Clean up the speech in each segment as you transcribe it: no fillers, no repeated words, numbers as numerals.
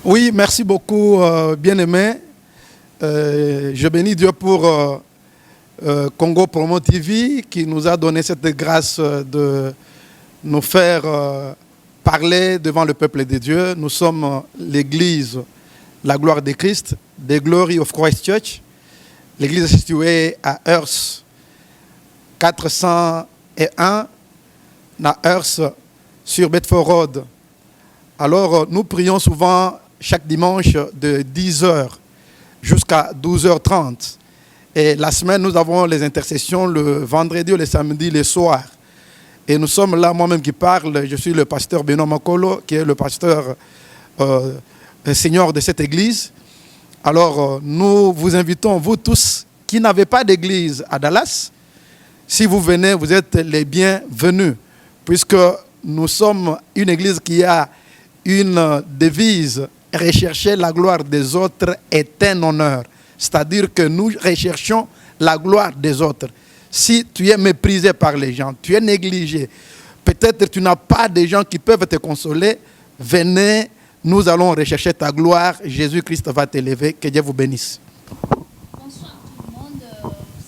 Oui, merci beaucoup, bien-aimé. Je bénis Dieu pour Congo Promo TV qui nous a donné cette grâce de nous faire parler devant le peuple de Dieu. Nous sommes l'église La Gloire de Christ, The Glory of Christ Church. L'église est située à Hearst 401, à Hearst sur Bedford Road. Alors, nous prions souvent chaque dimanche de 10h jusqu'à 12h30. Et la semaine, nous avons les intercessions le vendredi ou le samedi, le soir. Et nous sommes là, moi-même qui parle, je suis le pasteur Benoît Makolo, qui est le pasteur seigneur de cette église. Alors, nous vous invitons, vous tous qui n'avez pas d'église à Dallas, si vous venez, vous êtes les bienvenus, puisque nous sommes une église qui a une devise: rechercher la gloire des autres est un honneur. C'est-à-dire que nous recherchons la gloire des autres. Si tu es méprisé par les gens, tu es négligé, peut-être tu n'as pas de gens qui peuvent te consoler, venez, nous allons rechercher ta gloire. Jésus-Christ va t'élever. Que Dieu vous bénisse. Bonsoir tout le monde.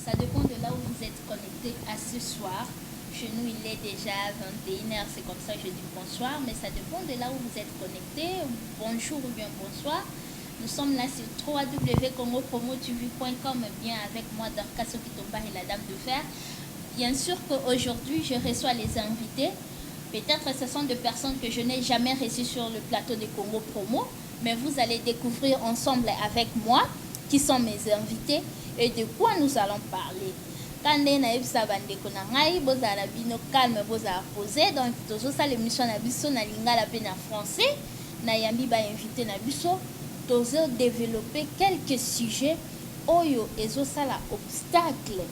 Ça dépend de là où vous êtes connectés à ce soir. Chez nous, il est déjà 21h, c'est comme ça que je dis bonsoir, mais ça dépend de là où vous êtes connectés. Bonjour ou bien bonsoir. Nous sommes là sur www.congopromotv.com, bien avec moi, Dorcas Okitomba et la Dame de Fer. Bien sûr qu'aujourd'hui, je reçois les invités. Peut-être ce sont des personnes que je n'ai jamais reçues sur le plateau de Congo Promo, mais vous allez découvrir ensemble avec moi qui sont mes invités et de quoi nous allons parler. Quand on a eu ça, vous avez calme, vous avez posé, donc tout ça, l'émission na biso na lingala pe na français, na yambi ba invité na biso, tous développer quelques sujets oyo ezo sala obstacle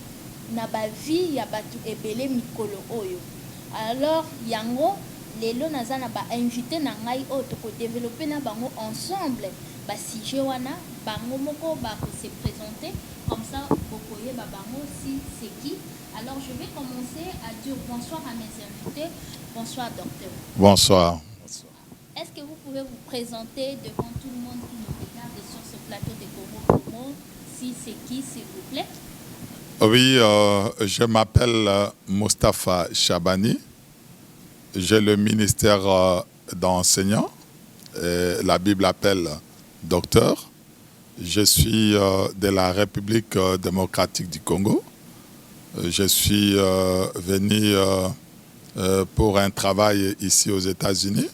na ba vie ya batu ebele mikolo oyo. Alors yango lelo nazana ba invité na ngai oyo to développer na bango ensemble ba sujet wana bango moko ba se présenter comme ça bokoye ba bango si c'est qui. Alors je vais commencer à dire bonsoir à mes invités. Bonsoir docteur. Bonsoir. Est-ce que vous pouvez vous présenter devant tout le monde qui nous regarde sur ce plateau de Congo Promo? Si c'est qui, s'il vous plaît? Oui, je m'appelle Moustapha Chabani. J'ai le ministère d'enseignant. La Bible appelle docteur. Je suis de la République démocratique du Congo. Je suis venu pour un travail ici aux États-Unis.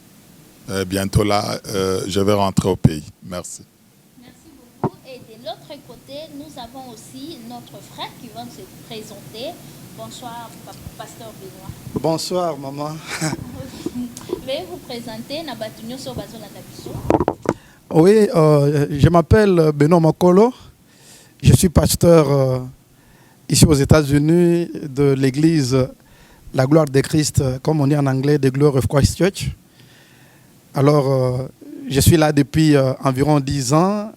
Bientôt là, je vais rentrer au pays. Merci. Merci beaucoup. Et de l'autre côté, nous avons aussi notre frère qui va se présenter. Bonsoir, pasteur Benoît. Bonsoir, maman. Veuillez vous présenter. Oui, je m'appelle Benoît Makolo. Je suis pasteur ici aux États-Unis de l'église La Gloire de Christ, comme on dit en anglais, The Glory of Christ Church. Alors, je suis là depuis environ 10 ans,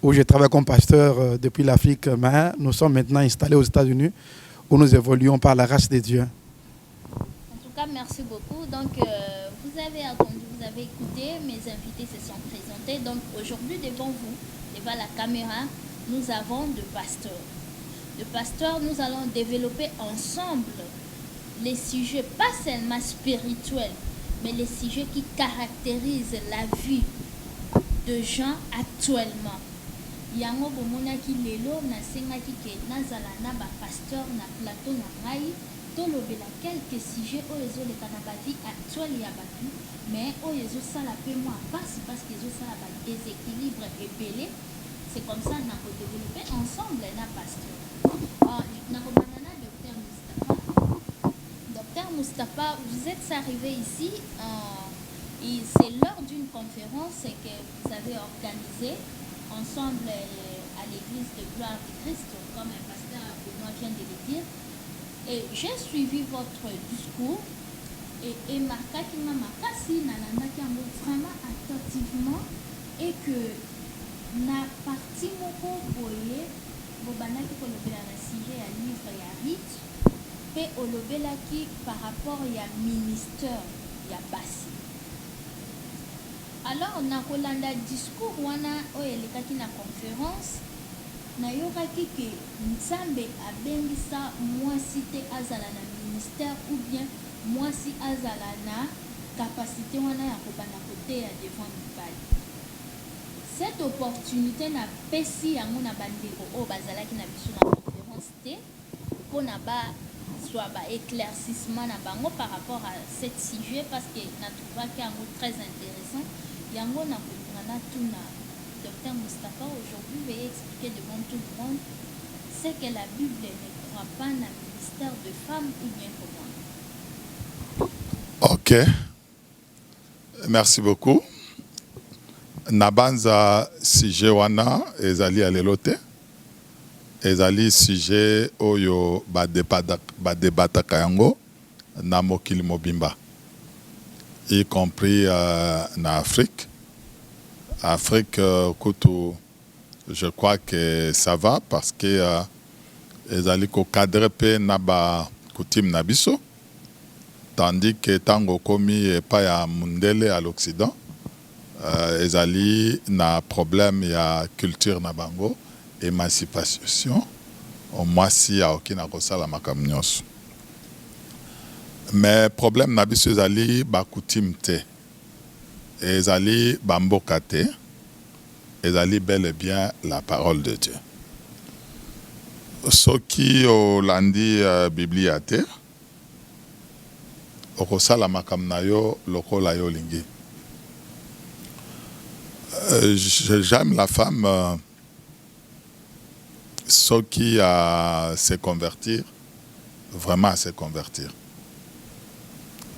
où je travaille comme pasteur depuis l'Afrique, mais nous sommes maintenant installés aux États-Unis, où nous évoluons par la grâce de Dieu. En tout cas, merci beaucoup. Donc, vous avez entendu, vous avez écouté, mes invités se sont présentés. Donc, aujourd'hui, devant vous, devant la caméra, nous avons deux pasteurs. De pasteurs, nous allons développer ensemble les sujets, pas seulement spirituels, mais les sujets qui caractérisent la vie de gens actuellement. Yango bomonaki lelo nasengaki ke nazala na ba pasteur na plateau na ngai tolobela quelques sujets oyo ezoleka na ba vie actuelle ya batu, mais oyo ezosala pe moi parce que ezosala ba déséquilibre ebele. C'est comme ça na ko développer ensemble na pasteur. Na ko banana docteur Moustapha. Docteur Moustapha, vous êtes arrivé ici, c'est lors d'une conférence que vous avez organisée ensemble à l'église de Gloire de Christ, comme un pasteur Benoît vient de le dire. Et j'ai suivi votre discours et marquaki ma makasi nalandaki yango vraiment attentivement, et que na partie moko boye bobandaki kolobela na sujet ya livre ya Rite pe olobelaki par rapport ya ministère ya basi. Alors nakolanda discours wana oyo elekaki na conférence nayokaki ke Nzambe abengisa mwasi te azala na ministère ou bien mwasi azala na capacité wana ya kobanda koteya devant mibali. Cette opportunité na pesi yango na bandeko oyo bazalaki na biso na conférence te mpona soit éclaircissement na bango par rapport à cet sujet parce que na trouvaki yango très intéressant. Yango na kolingana tuna Docteur Moustapha aujourd'hui veuillez expliquer devant tout le monde ce que la Bible ne croit pas dans le ministère de femmes ou bien comment. Ok, merci beaucoup. Nabanza sujet wana ezali alelote ezali sujet oyo badebataka yango na mokili mobimba y compris na Afrique. Afrique, je crois que ça va parce que ezali ko cadre pe na ba coutume na biso tandis que tango komi pa ya mundele à l'Occident ezali na problème ya culture na bango émancipation au moins si ya okina kosala makambo nyonso. Mais problème na biso ezali ba coutume te ezali ba mboka te ezali bel et bien la parole de Dieu. Soki olandi Biblia te okosala makambo na yo lokola yo lingi. J'aime la femme ceux qui à se convertir, vraiment à se convertir.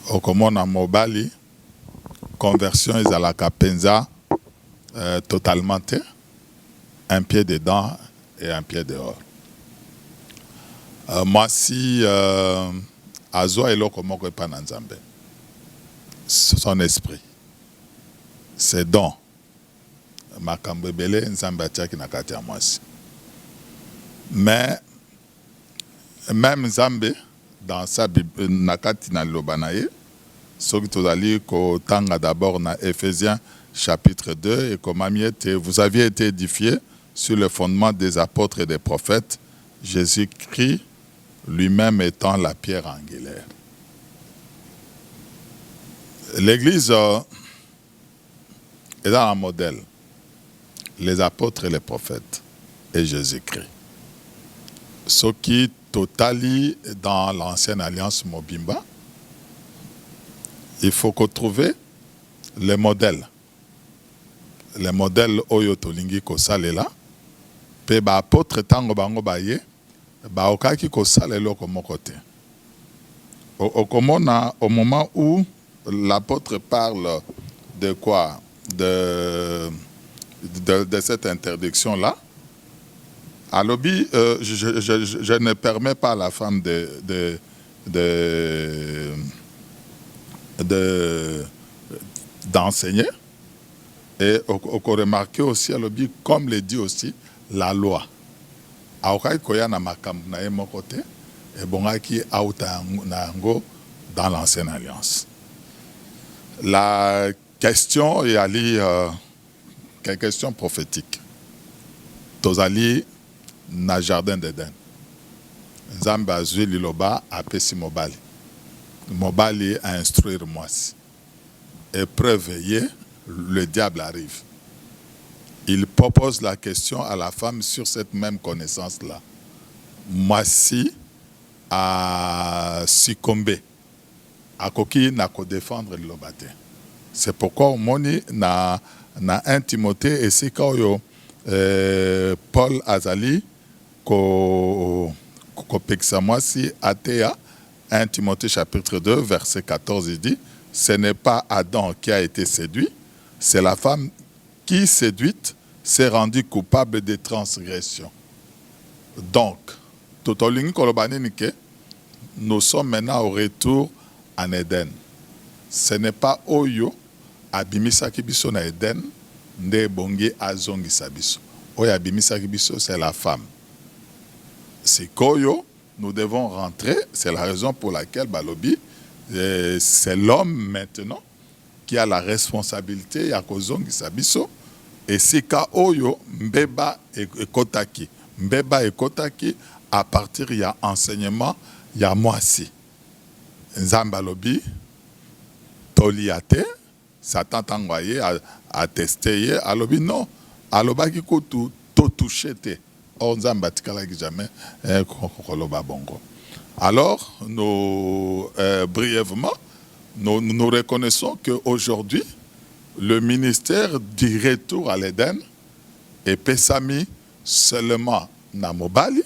Au commun à Mobali, conversion est à la capenza totalement, un pied dedans et un pied dehors. Moi si Azo et l'autre comment pas Nzambe, son esprit, c'est don. Makambo belé Nzambe atiaki na kati ya mwasi. Mais même Nzambe dans sa Bible nakati na lobanaye soki tozali ko tanga d'abord na Éphésiens chapitre 2 et comme vous aviez été édifiés sur le fondement des apôtres et des prophètes, Jésus-Christ lui-même étant la pierre angulaire. L'Église est dans un modèle. Les apôtres et les prophètes et Jésus-Christ. Ce qui totali dans l'ancienne alliance Mobimba, il faut qu'on trouve les modèles. Les modèles Oyo Tolingi Kosalela, pe ba apôtre tango bango baye, ba okaki kosalelo comme côté. Au moment où l'apôtre parle de quoi? De cette interdiction-là, à l'objet, je ne permets pas à la femme d'enseigner. Et on remarque aussi à l'objet, comme le dit aussi la loi. Aokai koya na makambu na ye mokote, et bongaki auta nango dans l'ancienne alliance. La question est allée une question prophétique. Tozali na jardin d'Éden. Nzambe azwi liloba apesi mobali. Mobali a instruire mwasi. Épreuve ye, le diable arrive. Il propose la question à la femme sur cette même connaissance-là. Mwasi a succombé. Akoki na ko défendre liloba te. C'est pourquoi au moni na 1 Timothée et c'est quand Paul Azali ko peksa mwasi atea 1 Timothée chapitre 2 verset 14 il dit ce n'est pas Adam qui a été séduit, c'est la femme qui séduite s'est rendue coupable de transgression. Donc nous sommes maintenant au retour en Éden. Ce n'est pas Oyo abimisaki biso na Eden nde bongi azongisa biso. Oyo abimisaki biso c'est la femme. C'est Koyo, nous devons rentrer, c'est la raison pour laquelle Balobi, c'est l'homme maintenant qui a la responsabilité ya kozongisa biso esika oyo mbeba ekotaki. Mbeba ekotaki à partir ya enseignement ya mwasi. Nzambe alobi tolia te, Satan tango aye attesté ye, alobi non, alobaki kutu to touché te. Or Nzambe atikalaki jamais koloba bongo. Alors, brièvement, nous reconnaissons qu'aujourd'hui, le ministère du retour à l'Éden est pesami seulement na mobali,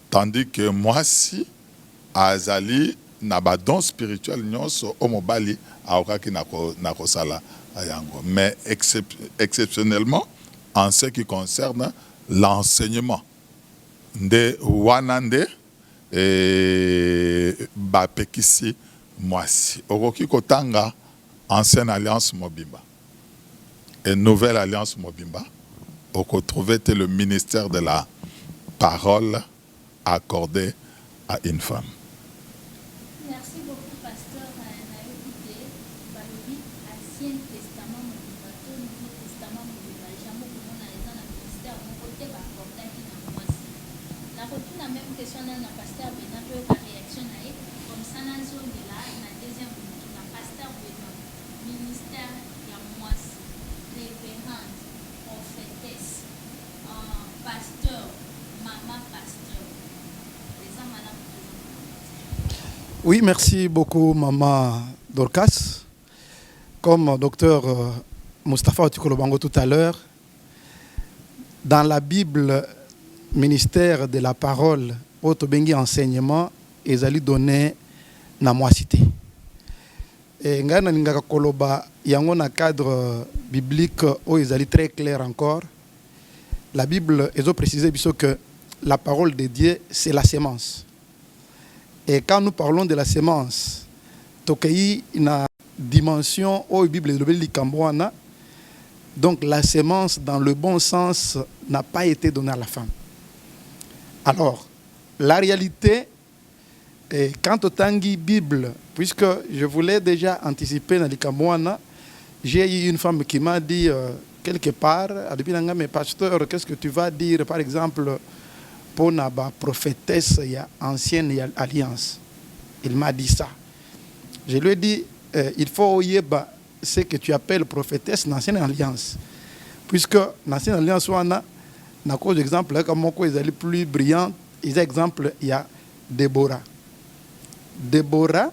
tandis que moi si azali na badon spirituel nyonso o mobali aokaki na kosala ayango. Mais exceptionnellement, en ce qui concerne l'enseignement de wanande et bapekisi mwasi. Oroki kotanga ancienne alliance mobimba et nouvelle alliance mobimba. Oko trouvé le ministère de la parole accordé à une femme. Merci beaucoup, pasteur. Ancien Testament mobimba, Nouveau Testament mobimba, jamais comment on a dans le ministère, mon côté va accordé qui n'a pas si. La retour la même question dans le pasteur Benoît, la réaction est comme ça dans zone de là, la deuxième la pasteur Benoît, ministère il y a moi révérende, prophétesse, pasteur, maman pasteur. Les hommes madame. Oui, merci beaucoup, maman Dorcas. Comme docteur Moustapha Otikolobango tout à l'heure, dans la Bible, ministère de la parole, autobengi enseignement, ils allaient donner na moisité. Et ngana ningaka koloba yango na cadre biblique où ils allaient très clair encore. La Bible, ils ont précisé que la parole de Dieu, c'est la sémence. Et quand nous parlons de la sémence, tokeyi na dimension où la Bible est donc la sémence dans le bon sens n'a pas été donnée à la femme. Alors, la réalité, quant au Tanguy Bible, puisque je voulais déjà anticiper dans les j'ai eu une femme qui m'a dit quelque part, mais pasteur, qu'est-ce que tu vas dire, par exemple, pour la prophétesse, il y a ancienne alliance. Il m'a dit ça. Je lui ai dit, il faut ce que tu appelles prophétesse l'ancienne alliance. Puisque l'ancienne alliance, on a cause d'exemple, comme ils sont plus brillants, exemple, il y a Déborah. Déborah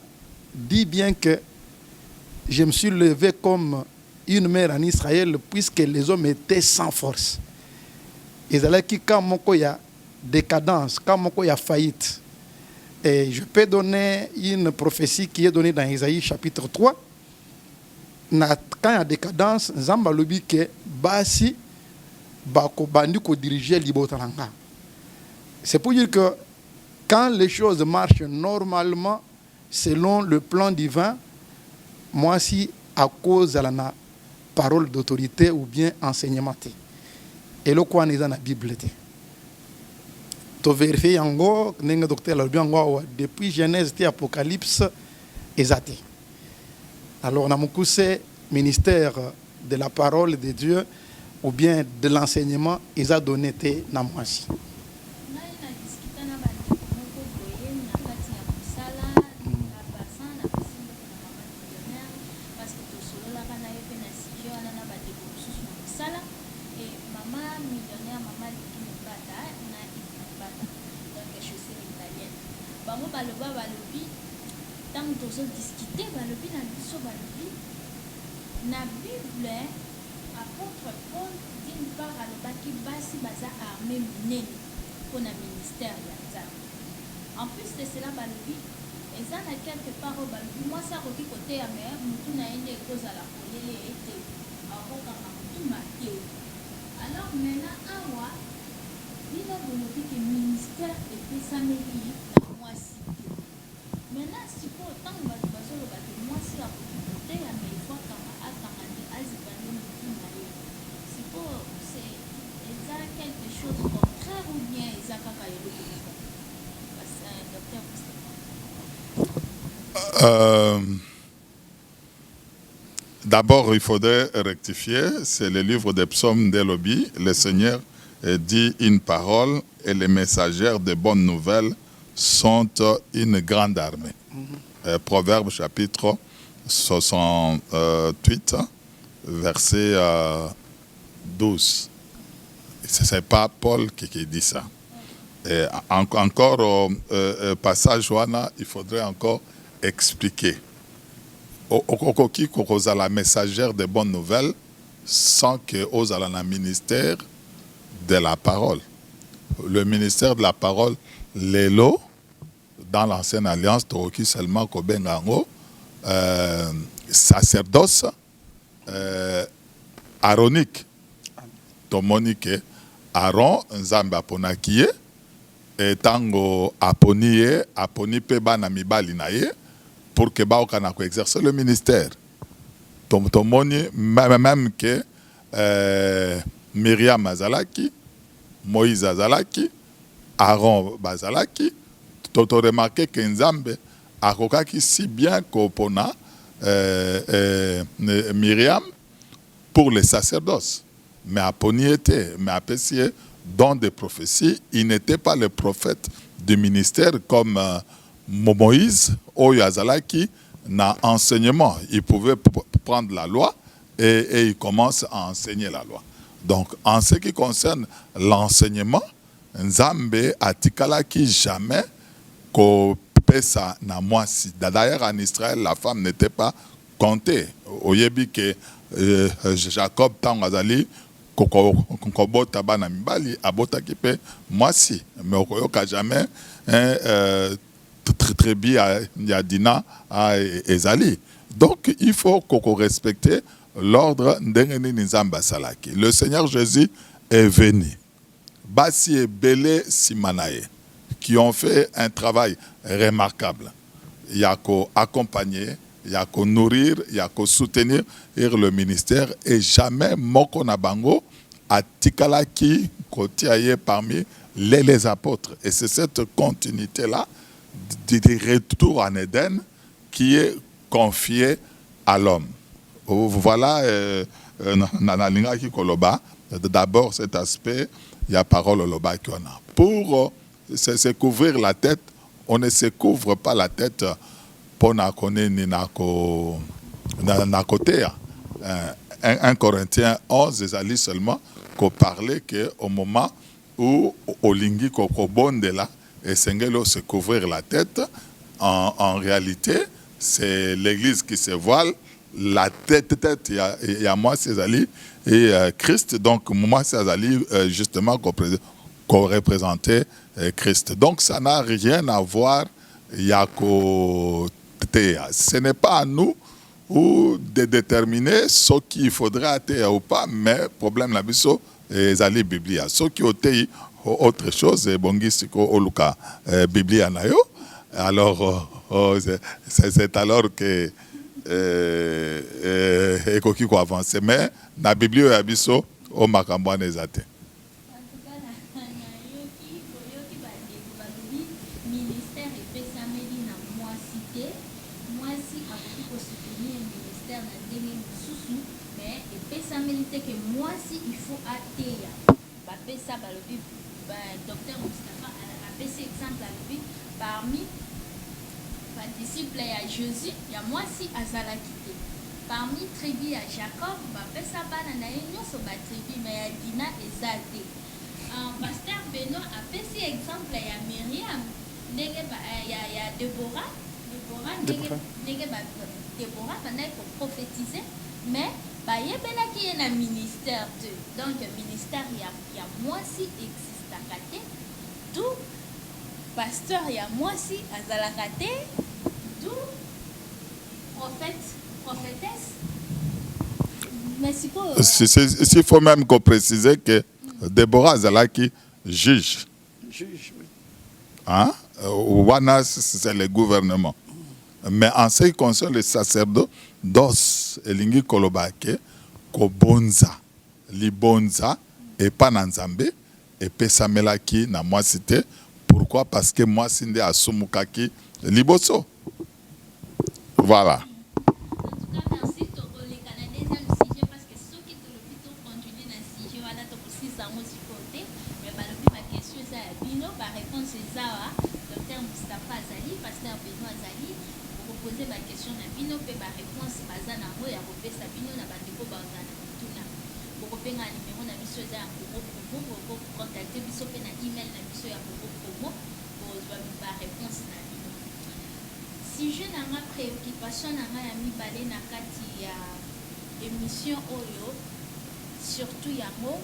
dit bien que je me suis levé comme une mère en Israël, puisque les hommes étaient sans force. Ils allaient qui, quand il y a décadence, quand il y a faillite. Et je peux donner une prophétie qui est donnée dans Isaïe chapitre 3. Quand il y a décadence, Zamba lobi ke basi bako bandi ko diriger libotaranga. C'est pour dire que quand les choses marchent normalement selon le plan divin, moi si à cause de la parole d'autorité ou bien enseignement. Et le quoi n'est dans la Bible. To vérifier yango nenga docteur Lalbiango depuis Genèse et Apocalypse exacté. Alors on a mon ministère de la parole de Dieu ou bien de l'enseignement ils a donné té na mwasi. Tant que nous discuter, la Bible, apôtre Paul, d'une part, à l'obaki basi baza armée minée pour le ministère. En plus de cela, et ça a quelque part au balobi, moi ça côté côté à mer, nous n'a une cause à la folie, les été, avant qu'on a tout. Alors maintenant, à moi, il a balobi que le ministère était sa mairie, la moitié. Maintenant, si pour autant, moi si à côté, mais il faut qu'on a si pour c'est quelque chose de contraire ou bien ils ont docteur. D'abord, il faudrait rectifier, c'est le livre des psaumes des lobbies. Le Seigneur dit une parole et les messagères de bonnes nouvelles sont une grande armée. Proverbe chapitre 68, verset 12. Ce n'est pas Paul qui dit ça. Et encore au passage, il faudrait encore expliquer. Okoki kokoza la messagère de bonnes nouvelles sans que osa la ministère de la parole. Le ministère de la parole, l'élo, dans l'ancienne alliance, toki seulement kobengango, sacerdoce aronique. Tomonique Aaron nzambe aponaki ye etango aponi pe bana mibali na ye pour que baokana ko exercer le ministère. Tomoni même que Myriam azalaki, Moïse azalaki, Aaron bazalaki, toto remarqué que nzambe akokaki si bien kopona Myriam pour les sacerdoces. Mais Aponi était, mais Apessier, dans des prophéties, il n'était pas le prophète du ministère comme Moïse, Oyazalaki, n'a enseignement. Il pouvait prendre la loi et il commence à enseigner la loi. Donc, en ce qui concerne l'enseignement, Nzambe atikalaki jamais ko pesa na mwasi. D'ailleurs, en Israël, la femme n'était pas comptée. Oyebi que Jacob Tangazali, kokobota bana mibali abota kipe mwasi mais okoyoka jamais très bien Dina ezali. Donc il faut qu'on respecte l'ordre ndengeni nzamba salaki. Le Seigneur Jésus est venu. Basi et Belé Simanae qui ont fait un travail remarquable. Il y a qu'à accompagner, il y a qu'à nourrir, il y a qu'à soutenir le ministère et jamais moko na bango a tikalaki kotiaye parmi les apôtres. Et c'est cette continuité-là du retour en Éden qui est confiée à l'homme. Voilà, nanalingaki koloba. D'abord cet aspect, il y a parole au loba qu'on a. Pour se couvrir la tête, on ne se couvre pas la tête pour na connaître ni na côté. 1 Corinthiens 11, ils allaient seulement qu'on parlait qu'au moment où Olingi Kokobonde là, et Sengelo se couvrir la tête, en réalité, c'est l'église qui se voile, la tête, il y a moi, Césali, et Christ, donc moi, Césali, justement, qu'on représentait Christ. Donc ça n'a rien à voir, ce n'est pas à nous ou de déterminer ce qu'il faudrait atteindre ou pas, mais problème la biso et ali biblia ce qui otei autre chose et bongisiko oluka biblia nayo alors c'est alors que ekoki ko avancer mais na biblia ya biso o makambo na ezate. Que moi si il faut atteindre ça docteur Moustapha a fait cet exemple parmi les disciples à Jésus il y a moi si azala quitté parmi tribu à Jacob ça tribu mais Dina exalté pasteur Benoît a fait cet exemple à Myriam il y a Déborah pour prophétiser mais il y a un ministère donc ministère il y a moi si existe à côté tout pasteur il y a moi si azalakate tout prophétesse mais il faut même qu'on précise que Déborah azalaki juge hein wana c'est le gouvernement mais en ce qui concerne les sacerdotes dos elingi kolobake kobonza libonza et pas nanzambe et pesamelaki na mwasite. Pourquoi? Parce que mwasinde asumukaki liboso. Voilà. En tout cas, merci. wana tokosisa yango sikoyo te mais balobi baquestion eza ya bino baréponse eza wa docteur Moustapha azali pasteur Benoît azali kopose baquestion na bino mpe baréponse baza nango ya kopesa bino na bandeko baza na mituna bokopenga nimero na biso eza ya Congo Promo bokocontacte biso mpe na email na biso ya Congo Promo bozwa baréponse na bino sujet na nga préoccupation na nga ya mibale na kati ya émission oyo surtout yango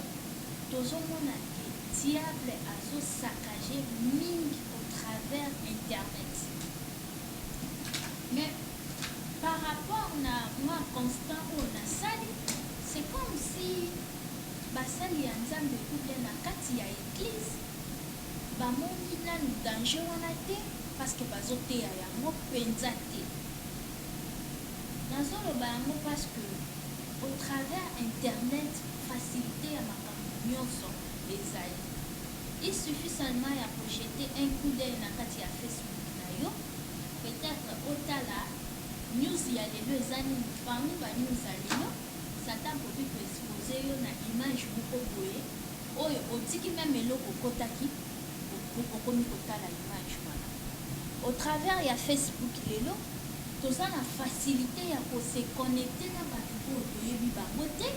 tozomona ke diable azosakage mingi au travers internet mais par rapport na moi constant oyo nasali c'est comme si basali ya nzambe kuble na kati ya église bamoni nanu danger wana te parce que bazoteya yango mpenza te nazoloba yango parce que au travers internet facilité ya makambo nyonso ezali il suffit seulement ya projeter un coup d'œil na kati ya Facebook na yo peut-être otala news ya lelo eza nini parmi banews ya lelo satan koki koexpose yo na image moko boye oyo otiki meme eloko okotaki okomi kotala image wana au travers ya Facebook lelo toza na facilité ya kose connecter na bato oyo toyebi bango te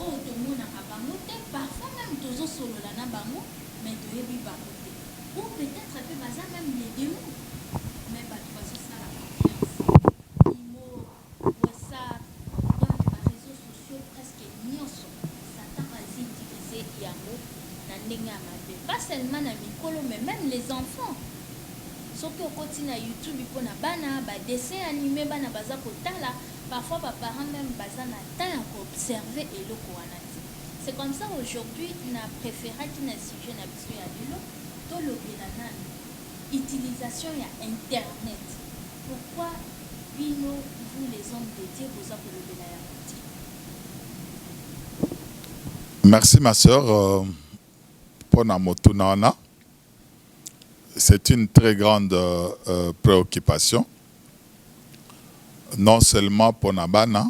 oyo tomonaka bango te parfois même tozosolola na bango mais toyebi bango te ou peut-être mpe baza même les démons mais bato bazosala confiance imo whatsapp donc baréseaux sociaux presque nyonso satan aziutilize yango na ndenge ya mabe pas seulement na mikolo mais même les enfants soki okoti na YouTube mpona bana badessin animé bana baza kotala parfois baparents même baza na temps ya koobserve eloko wana te c'est comme ça aujourd'hui na préféraki na sujet na biso ya lelo tolobela nani utilisation ya internet pourquoi bino vous les hommes de Dieu boza kolobela yango te. Merci ma sœur pour na motuna wana. C'est une très grande préoccupation, non seulement pour Nabana,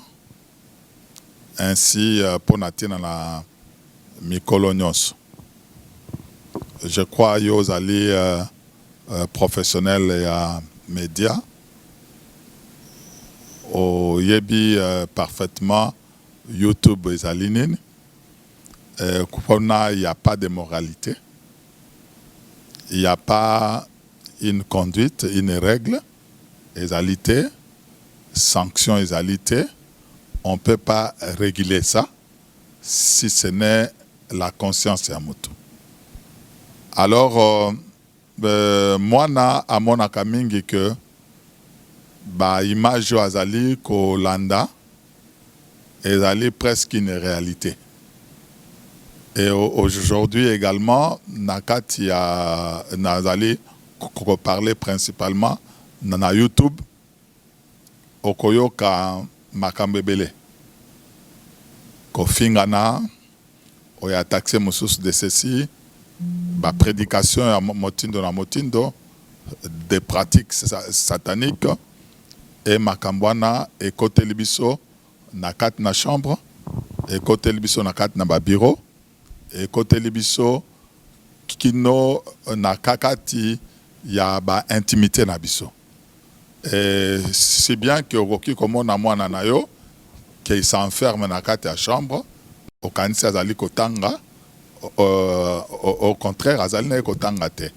ainsi pour Natina la Mikolonios. Je crois que vous allez professionnels et médias, au yebi parfaitement YouTube et Zalinine, il n'y a pas de moralité. Il n'y a pas une conduite, une règle, égalité, sanction, égalité. On ne peut pas réguler ça si ce n'est la conscience à moto. Alors, moi, à mon akamingi que l'image azali ko landa est presque une réalité. Et aujourd'hui également, Nakati a Nazali parlé principalement na YouTube okoyoka makambebele kofingana oya taxé mususu de ceci ba prédication ya motindo des pratiques sataniques et makambwana et côté libiso nakati na chambre et côté libiso nakati na ba bureau et côté libiso kino na kakati ya ba intimité na biso. Et c'est bien que roki comme on a mwana na yo qu'il s'enferme na kati ya chambre au kanisa azali kotanga au contraire azali na kotanga te.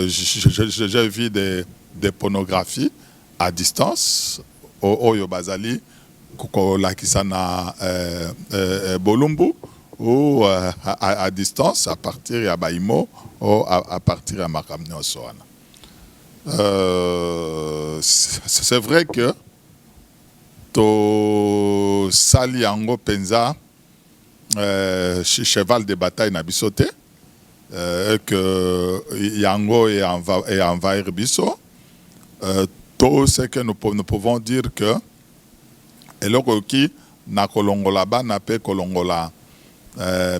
J'ai vu des pornographies à distance au bazali ko lakisa na bolumbu ou à distance, à partir de Baïmo ou à partir de Makamnyo Soana. C'est vrai que to sali ango penza cheval de bataille na bisote que yango et envahir biso tout ce que nous pouvons dire que eloko ki na kolongola ba na pe kolongola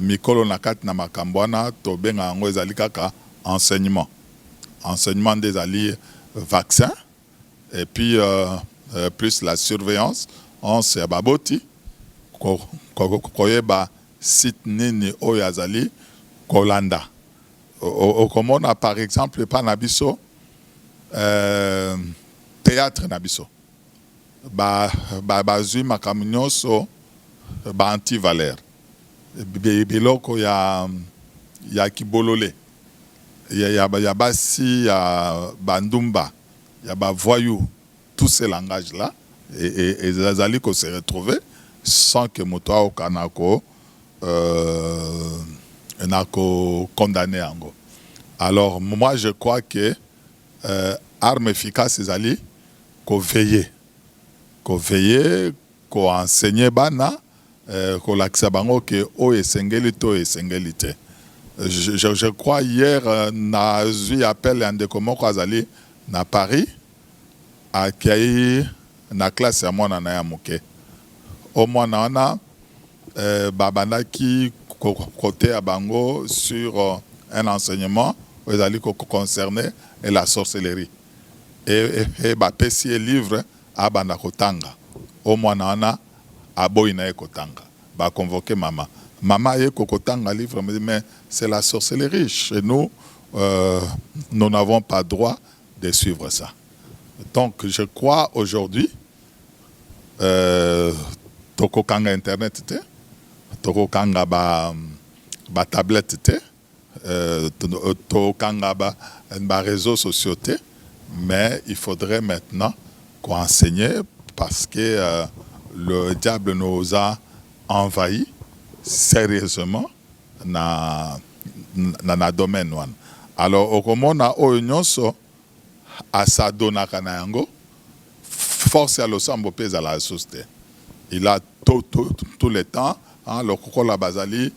mikolo nakat na makambwana to benga ngo ezali kaka enseignement des alliés vaccins et puis plus la surveillance on se baboti koyeba site nini oyo azali kolanda. Okomona par exemple pa na biso théâtre na biso bazwi makambo nyonso anti-valeur biloko ya kibolole ya basi ya bandumba ya bavoyou, tous ces langages là et ezali ko se retrouver sans que moto aokana ko condamné yango. Alors moi je crois que arme efficace ezali ko veiller, ko enseigner bana, ko lakisa bango ke o esengeli to esengeli te. Je crois hier na eu appel un de komoko azali na Paris akai na classe ya mwana na ya moke. Au mwana wana babandaki côté à bango sur un enseignement où ils allaient concerner la sorcellerie et bapesi livre à bandakotanga au mwana a boina ekotanga ba convoquer maman est kokotanga livre mais c'est la sorcellerie chez nous, nous n'avons pas droit de suivre ça. Donc je crois aujourd'hui tokokanga internet te, tokokanga ba tablette te, tokokanga ba réseaux sociaux te, mais il faudrait maintenant qu'on enseigne parce que le diable nous a envahis sérieusement na domaine wana. Alors okomona oyo nyonso asadonaka na yango force ya losambo pesa la société. Il a tout le temps le kokola bazali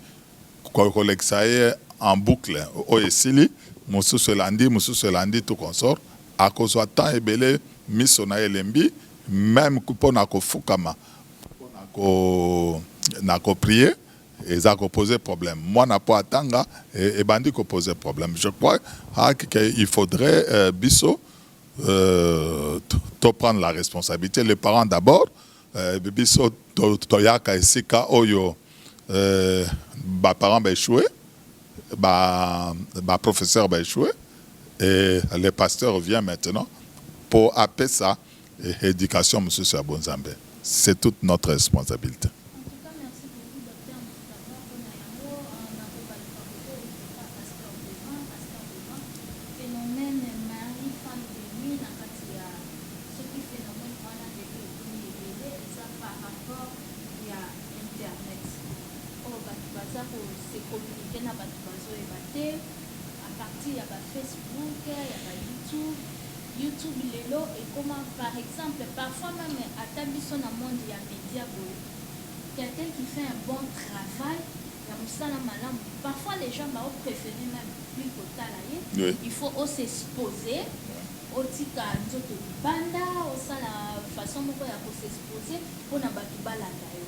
koleksaye en boucle o esili mususu landi tout consort a kozwa temps ebele miso na elembi même pona kofukama na ko prier et ça poser problème. Moi n'a pas atanga et bandi ko poser problème. Je crois qu'il faudrait biso to prendre la responsabilité, les parents d'abord, biso toyaka esika oyo ba parents ba échoué, ba professeur ba échoué et le pasteur vient maintenant pour appeler ça éducation monsieur sur Bonzambe. C'est toute notre responsabilité. YouTube lelo et comment par exemple parfois même à Tabiso dans le monde il y a média quelqu'un qui fait un bon travail parfois les gens vont préférer même plus que il faut aussi s'exposer au tika nzoto banda au la façon dont il faut s'exposer pour na batu balanda yo.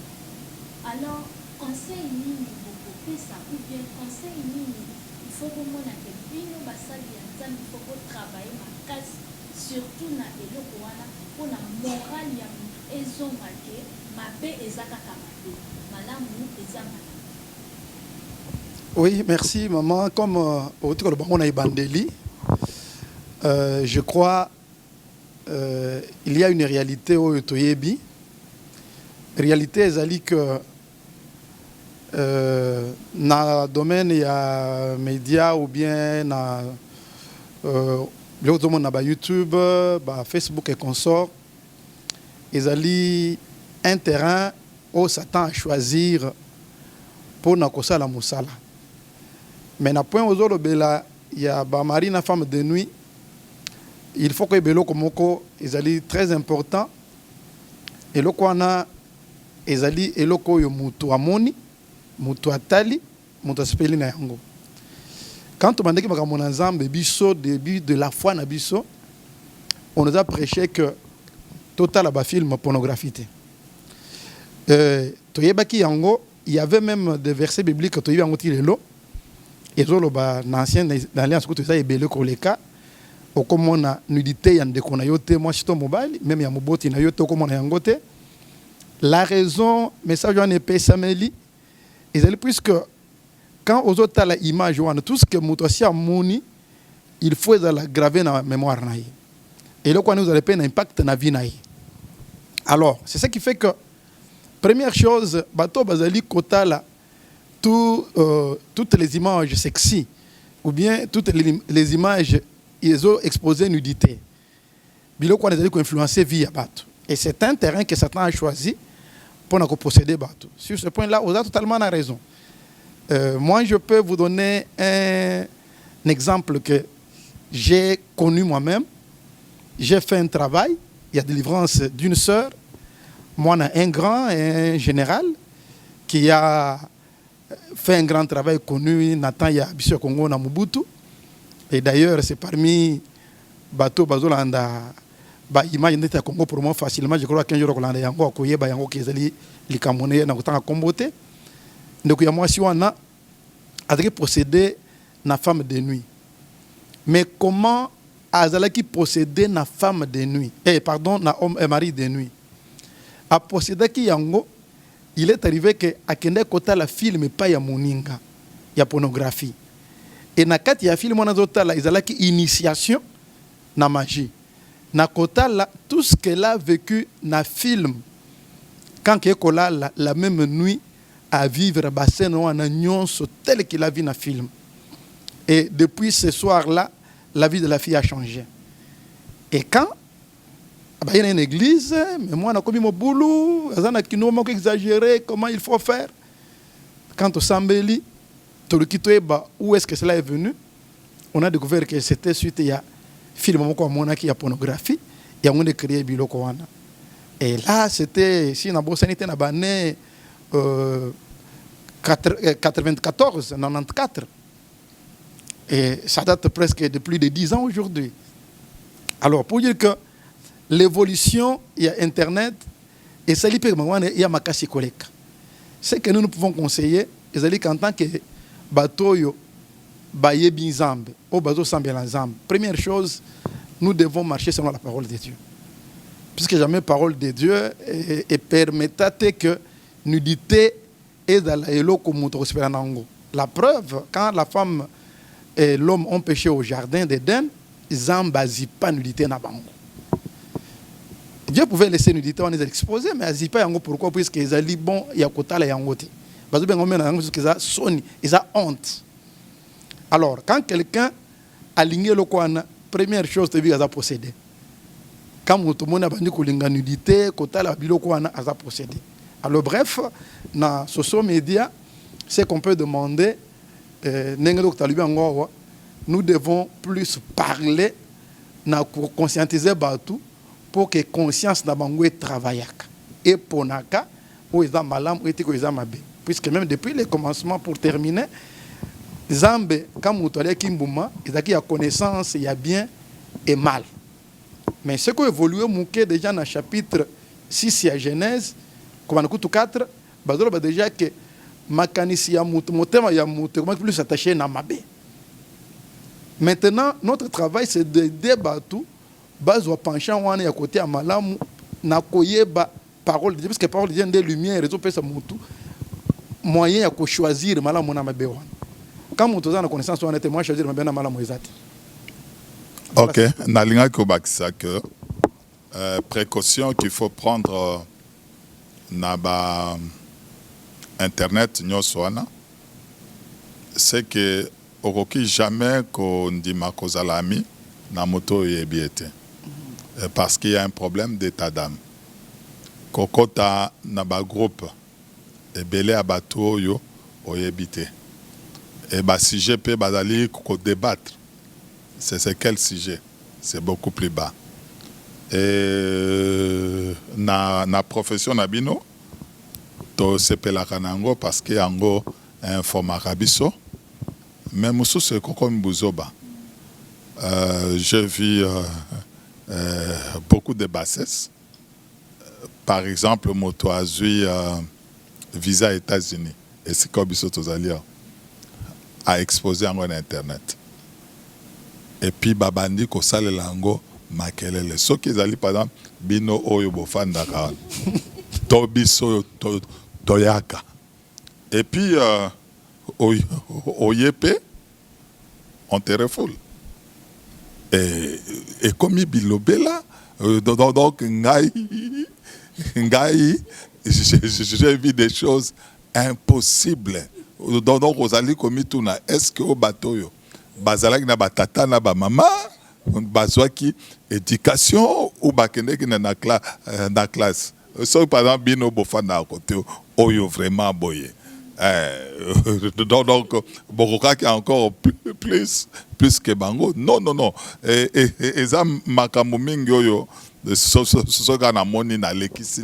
Alors conseil nini beaucoup ça ou bien conseil nini il faut que mon akebino basali ya nzambe il faut travailler ma casse surtout na eloko wana pour la morale ya ezonga ke mabe ezaka kamabe malamu ezanga. Oui, merci maman. Comme autour de on a Bandeli, je crois il y a une réalité au Toyebi. Réalité est que dans le domaine il y a médias ou bien na YouTube, Facebook et consorts, ils ont un terrain où Satan a choisir pour na la musala. Mais na point aux autres il y a marine femme de nuit. Il faut que belo komoko ils très important. Et le kwana ils et loko yo mutu amoni, mutu atali, mutu speli na yango. Quand on m'a dit que mon ensemble début de la foi na biso, on nous a prêché que total a film pornographie. Toyebaki yango, il y avait même des versets bibliques que toyebi yango tilelo. Et zo loba na ancien alliance que ça ebele ko leka. Okomona nudité ya ndeko na yote moi chito mobile même ya moboti na yote okomona yango te. La raison message on epesa meli Et puisque quand aux autres la image, tout ce que Moutossi a mouni, il faut la graver dans la mémoire. Et là, nous allons un impact dans la vie. Alors, c'est ça qui fait que, première chose, Bato Bazali Kota là, toutes les images sexy, ou bien toutes les images, ils ont exposé nudité. Biloko a influencé via Bato. Et c'est un terrain que Satan a choisi pour nous posséder Bato. Sur ce point-là, vous avez totalement raison. Moi, je peux vous donner un exemple que j'ai connu moi-même. J'ai fait un travail, il y a délivrance d'une sœur. Moi, on a un grand, un général, qui a fait un grand travail connu, Nathan Yabissou Congo na Mobutu. Et d'ailleurs, c'est parmi Bato Bazolanda, image de Congo pour moi facilement. Je crois qu'un jour, on a yango akoye ba yango kezali likamone na kutanga kombote. Donc, moi, si on a procédé na femme de nuit. Mais comment Azalaki possédé na femme de nuit, na homme et mari de nuit. A possédé qui yango, il est arrivé que akende kota la film pas ya moninga, ya pornographie. Et na kati ya film on a zota la Azalaki initiation na magie. Na kota la tout ce qu'elle a vécu na film quand qu'elle a la même nuit à vivre bassin en nyonso tel qu'il a vu na film. Et depuis ce soir-là, la vie de la fille a changé. Et quand il y a une église, mais moi, on a commis mon boulot, on a exagéré, comment il faut faire. Quand on s'embellit, où est-ce que cela est venu? On a découvert que c'était suite à un film qui a pornographie, et on a créé Biloko. Et là, c'était, si on a bossé, on a né 94, 94. Et ça date presque de plus de 10 ans aujourd'hui. Alors, pour dire que l'évolution, il y a Internet, et ça, il y a Makasi Koleka. Ce que nous pouvons conseiller, c'est qu'en tant que Batoyo, Baye Binzambe, ou Bazo Sambelanzambe, première chose, nous devons marcher selon la parole de Dieu. Puisque jamais parole de Dieu et permettait que nudité est dans l'elo comme la preuve, quand la femme et l'homme ont péché au jardin d'Éden, ils n'ont pas nudité na bango. Dieu pouvait laisser nudité, on les a exposés, mais ils n'ont pas yango pourquoi? Puisqu'ils ont dit bon, il y a kota la yangote. Parce que ils ont honte. Alors, quand quelqu'un a ligné le koana, première chose, c'est qu'il a possédé. Quand tout le monde a banni kolinga nudité, kota la bilo koana a possédé. Alors bref, dans les social media, c'est qu'on peut demander. Nous devons plus parler, conscientiser Batou pour que conscience n'a pas travaillé. Et pour Naka, où ils ont malam, où ils ont mabé. Puisque même depuis le commencement, pour terminer, Zambé, quand vous avez Kimbouma, il y a connaissance, il y a bien et mal. Mais ce qui a évolué, déjà dans le chapitre 6 à Genèse, comme on a 4, il déjà que makanisi ya mutu motema ya mutu comment plus s'attacher na mabe. Maintenant notre travail c'est de débattre bazo penchant wana ya côté ya malamu na koyeba parole de Dieu parce que parole de Dieu des lumières réseau pesa mutu moyen ya ko choisir malamu na mabe wana. Quand mutu za na connaissance wana moi choisir mabe na malamu ezati. OK, na linga ko bakisa que précaution qu'il faut prendre na ba Internet, c'est que okoki jamais qu'on dit ma cause à l'ami na moto yebiete parce qu'il y a un problème d'état d'âme. Kokota na ba groupe et belé à bateau yo oyebite. Et ba sujet peut bazali ko débattre. C'est quel sujet? C'est beaucoup plus bas. Et na profession na bino sepelaka nango parce que yango informaka biso mais mosusu kokomi buzoba. J'ai vu beaucoup de bassesses. Par exemple moto azwi visa États-Unis et c'est comme biso tozali a exposé yango na internet et puis babandi kosalela yango makelele soki ezali par exemple bino oyo bofandaka to biso toyaka Et puis, au Yépé, on te refoule. Et comme Bilobela, donc, j'ai vu des choses impossibles. Donc, aux alliés commis tout, est-ce que au bateau, bazalaki na batata na ba mama, bazwaki éducation ou bakendeki na classe. So, par exemple, bino bofana à côté, oyo vraiment boye. Donc, Bokoka qui est encore plus que Bango. Non. Et ça, makambo mingi oyo, soka na moni na lekisi.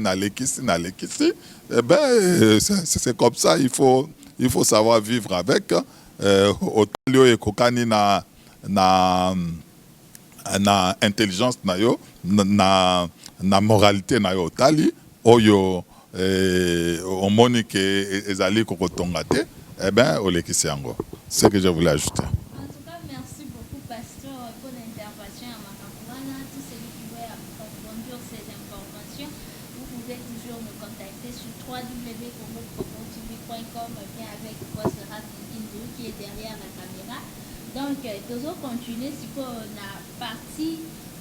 Eh ben, c'est comme ça, il faut savoir vivre avec. Otalio et kokani na intelligence na yo, na moralité na yo otali, oyo omoni ke ezali kokotonga te, eh ben, olekisi yango. C'est ce que je voulais ajouter. En tout cas, merci beaucoup, Pasteur, pour l'intervention à Makakouana. Tous ceux qui veulent approfondir ces informations, vous pouvez toujours me contacter sur www.congopromotv.com, bien avec votre Indou qui est derrière la caméra. Donc, toujours continuer, si on a parti,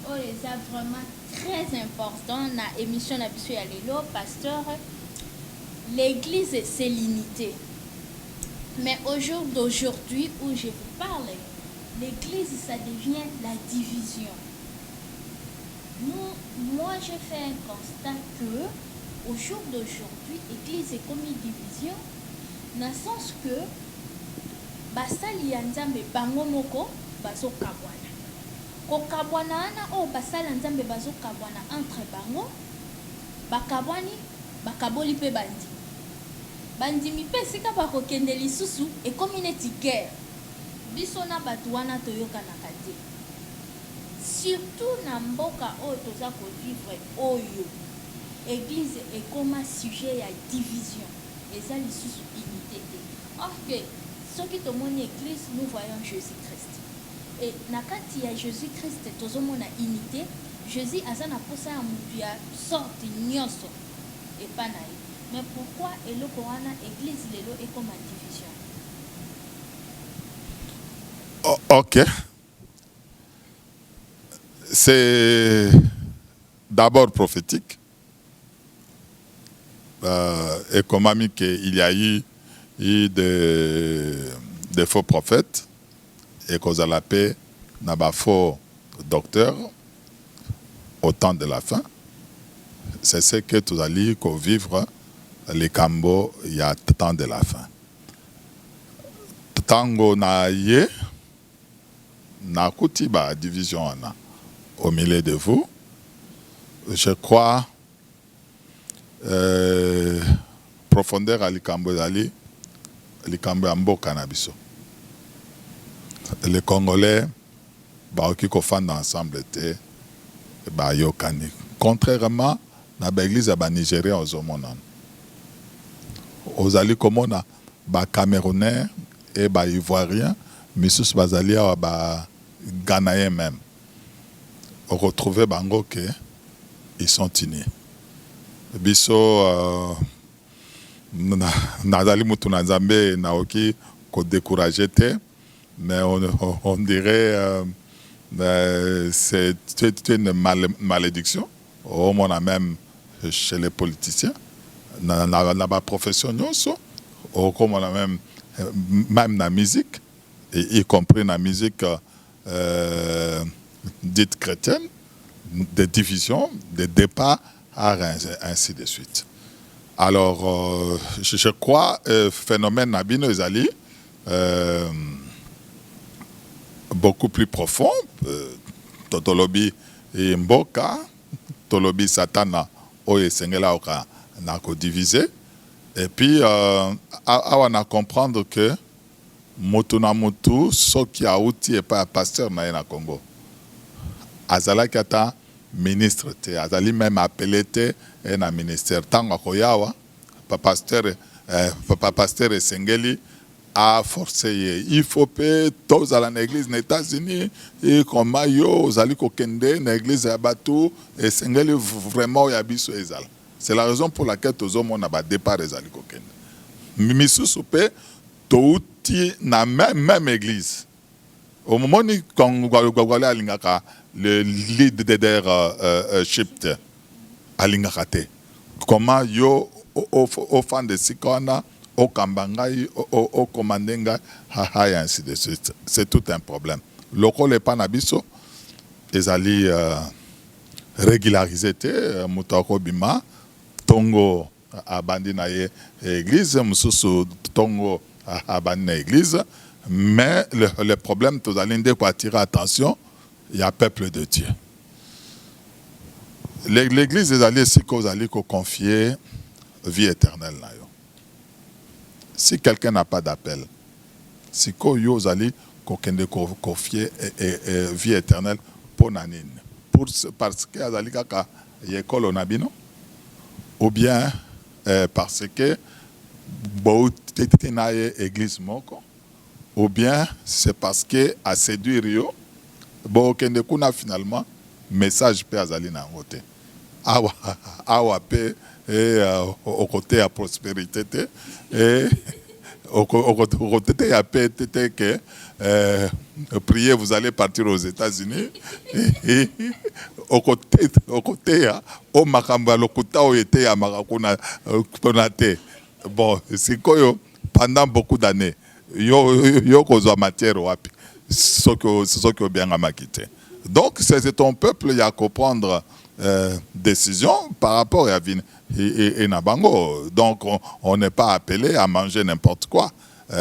on les a vraiment très important. La émission n'a pas Lelo, Pasteur. L'église, c'est limité. Mais au jour d'aujourd'hui où je vous parle, l'église, ça devient la division. Moi, je fais un constat que au jour d'aujourd'hui, l'église est comme une division, dans le sens que basali ya nzambe bango moko bazo kabwana. Ko kabwana na o basali nzambe bazo kabwana entre bango, bakabwani bakaboli pe bandi. Bandimi pe sika bakokende lisusu ekomi neti guerre. Biso na bato wana toyokanaka te. Surtout na mboka oyo toza kovivre oyo. Église ekoma sujet ya division. Eza lisusu unité te. Or que soki tomoni église, nous voyons Jésus-Christ. Et na kati ya Jésus-Christ tozomona unité. Jésus aza na posa ya mutu ya sorte nyonso epa na ye. Mais pourquoi eloko wana église lelo est comme en division? Oh, ok. C'est d'abord prophétique. Et comme ami qu'il y a eu des faux prophètes et qu'on a la paix n'a pas faux docteurs au temps de la fin. C'est ce que tu as dit qu'on vivre les Cambo, il y a temps de la fin. Tango na ye, na kutiba division au milieu de vous. Je crois profondeur à l'Ikambo d'Ali, l'Ikambo Ambo Cannabiso. Les Congolais, qui confondent ensemble, étaient yokani. Contrairement à l'église Nigérien aux Omonan. Aux alliés comme ba Camerounais et ba Ivoiriens, mais sous basalia ba Ghanéens même. On retrouve bango que ils sont unis. Biso nazali mutu na Nzambe naoki ko décourager te, mais on dirait c'est une malédiction. Au moins même chez les politiciens. Dans la profession, comme on a même la musique, y compris la musique dite chrétienne, des divisions, des départs, ainsi de suite. Alors, je crois phénomène Nabino Ezali beaucoup plus profond. Totolobi et Mboka, Tolobi Satana, Oye Sengela Oka. Nako divisé et puis on a comprendre que motu na motu soki auti et pas pasteur na Congo azala kata ministre te azali même appelé te na ministère tango koyawa papa pasteur Sengeli a forcé il faut pe tous à l'église des États-Unis et comme yo ozali kokende na église ya batu et Sengeli vraiment ya biso ezala. C'est la raison pour laquelle tous les hommes ont départ des alikokende. misusu pe touti na même église. Au moment où Kongole alingaka le leadership alingaka te. Comment yo au fan de Sikona, au Kambangai, au Komandenga, et ainsi de suite. C'est tout un problème. Local et Panabiso, ils allaient régulariser Moutako Bima, Tongo abandi na église, Moussoussou Tongo abandi na église. Mais le problème, tous allez attirer attention, il y a peuple de Dieu. L'église des alliés, si vous allez confier vie éternelle. Si quelqu'un n'a pas d'appel, si vous allez confier vie éternelle pour Nanine, parce que vous allez l'école au Nabino, ou bien parce que vous avez une église moko, ou bien c'est parce que à séduire yo, finalement message peut azali na ngote. Awa pe au côté à prospérité et au côté à paix que priez vous allez partir aux États-Unis et au côté au makamba lokuta o été ya makakuna konate. Bon, c'est quoi pendant beaucoup d'années yo kozwa matière wapi ce que bien amakité. Donc c'est ton peuple il y a qu'à prendre décision par rapport à Vin et Nabango. Donc on n'est pas appelé à manger n'importe quoi.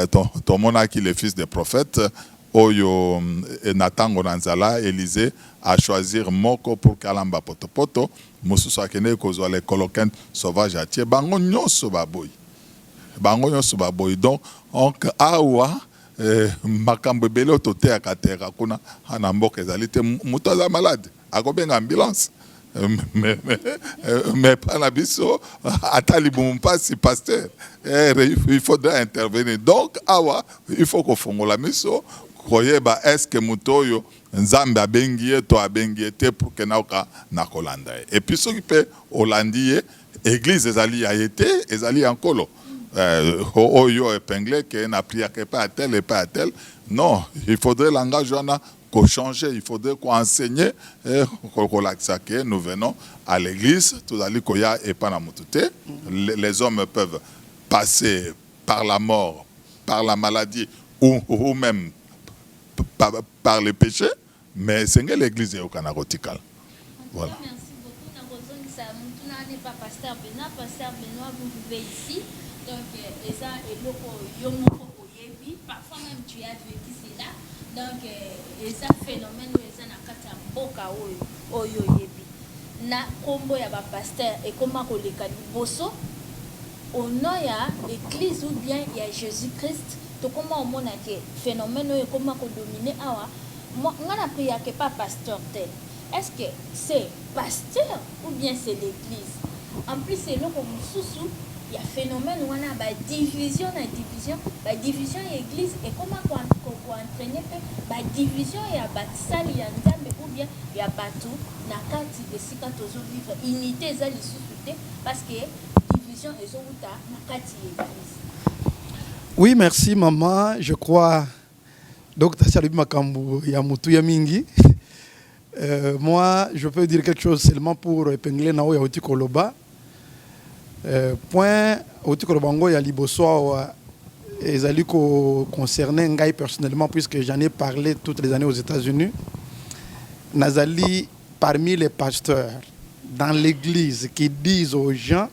Ton monarque il est fils des prophètes. Oyo Nathan Gonanzala Élisée a choisir Moko pour Kalamba Potopoto. Mosusu akene kozwa les coloquins sauvages à tie bango nyonso baboy. Bango nyonso baboy. Donc awa makambo belo tote akatera kuna ana mboka ezalite mutu aza malade akobenga ambulance mais pas la biso atali bumpasi pasteur il faudrait intervenir. Donc awa il faut qu'on fongola miso koyeba est-ce que mutoyo nzambe abengie to abengie te pour que naoka na kolanda et puis ce qui peut hollandie église ezali ayete ezali ankolo oyo épinglé que n'a prié que pas à tel et pas à tel. Non, il faudrait langage qu'on change, il faudrait qu'on enseigne que nous venons à l'église, tout à l'ikoya et pas na mutute. Les hommes peuvent passer par la mort, par la maladie ou même par le péché, mais c'est l'église au canarotical. Voilà. Merci beaucoup. Nous n'est pas pasteur Benoît. Pasteur Benoît, vous vivez ici. Donc, parfois même tu as vécu cela. Donc, les phénomènes où ils ont boka oyo yebi. Na kombo ya ba pasteur et comment ko le kaniboso au nom ya église ou bien il y a Jésus-Christ. To comment on mona que phénomène oyo comment ko dominer awa. Moi ngana priya que pas pasteur tel. Est-ce que c'est pasteur ou bien c'est l'église? En plus c'est là comme sous il y a phénomène où on a bah division et église et comment qu'on entraîner bah division et à bâtissal il y a nzambe ou bien il y a bateau na kati de sika tozo vivre unité ezali sous parce que division ezouta na kati église. Oui, merci maman, je crois Dr. Salibi Makambu ya mutu ya mingi. Moi, je peux dire quelque chose seulement pour épingler na ya Oti Koloba. Point Oti Kolobango ya liboso ezali ko concerné ngai personnellement puisque j'en ai parlé toutes les années aux États-Unis. Nazali parmi les pasteurs dans l'église qui disent aux gens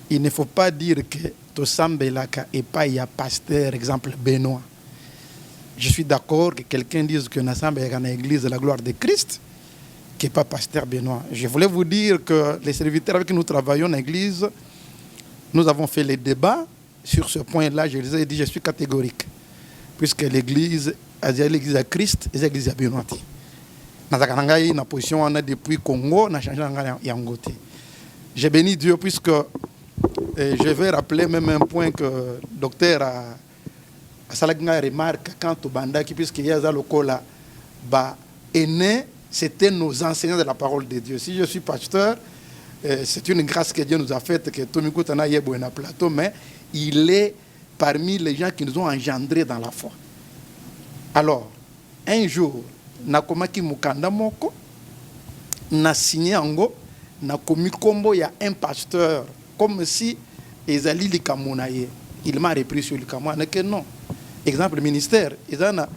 il ne faut pas dire que Tosambelaka et pas il y a pasteur exemple Benoît. Je suis d'accord que quelqu'un dise que Nassambe est dans l'église de la gloire de Christ, qui n'est pas pasteur Benoît. Je voulais vous dire que les serviteurs avec qui nous travaillons dans l'église, nous avons fait les débats sur ce point-là. Je les ai dit, je suis catégorique. Puisque l'église, l'église à Christ et l'église à Benoît. Dans la position, on a depuis Congo, on a changé en Yangote. J'ai béni Dieu puisque je vais rappeler même un point que le docteur a Salagna remarque quand au Bandaki, puisqu'il y a Zalokola, aîné, c'était nos enseignants de la parole de Dieu. Si je suis pasteur, c'est une grâce que Dieu nous a faite, que Tomiko Tana Yebo est un plateau, mais il est parmi les gens qui nous ont engendrés dans la foi. Alors, un jour, nakomaki mukanda moko, na signé ango, na komi kombo ya un pasteur, comme si ezali likamunaye. Il m'a repris sur likamunaye que non. Exemple ministère, il y a un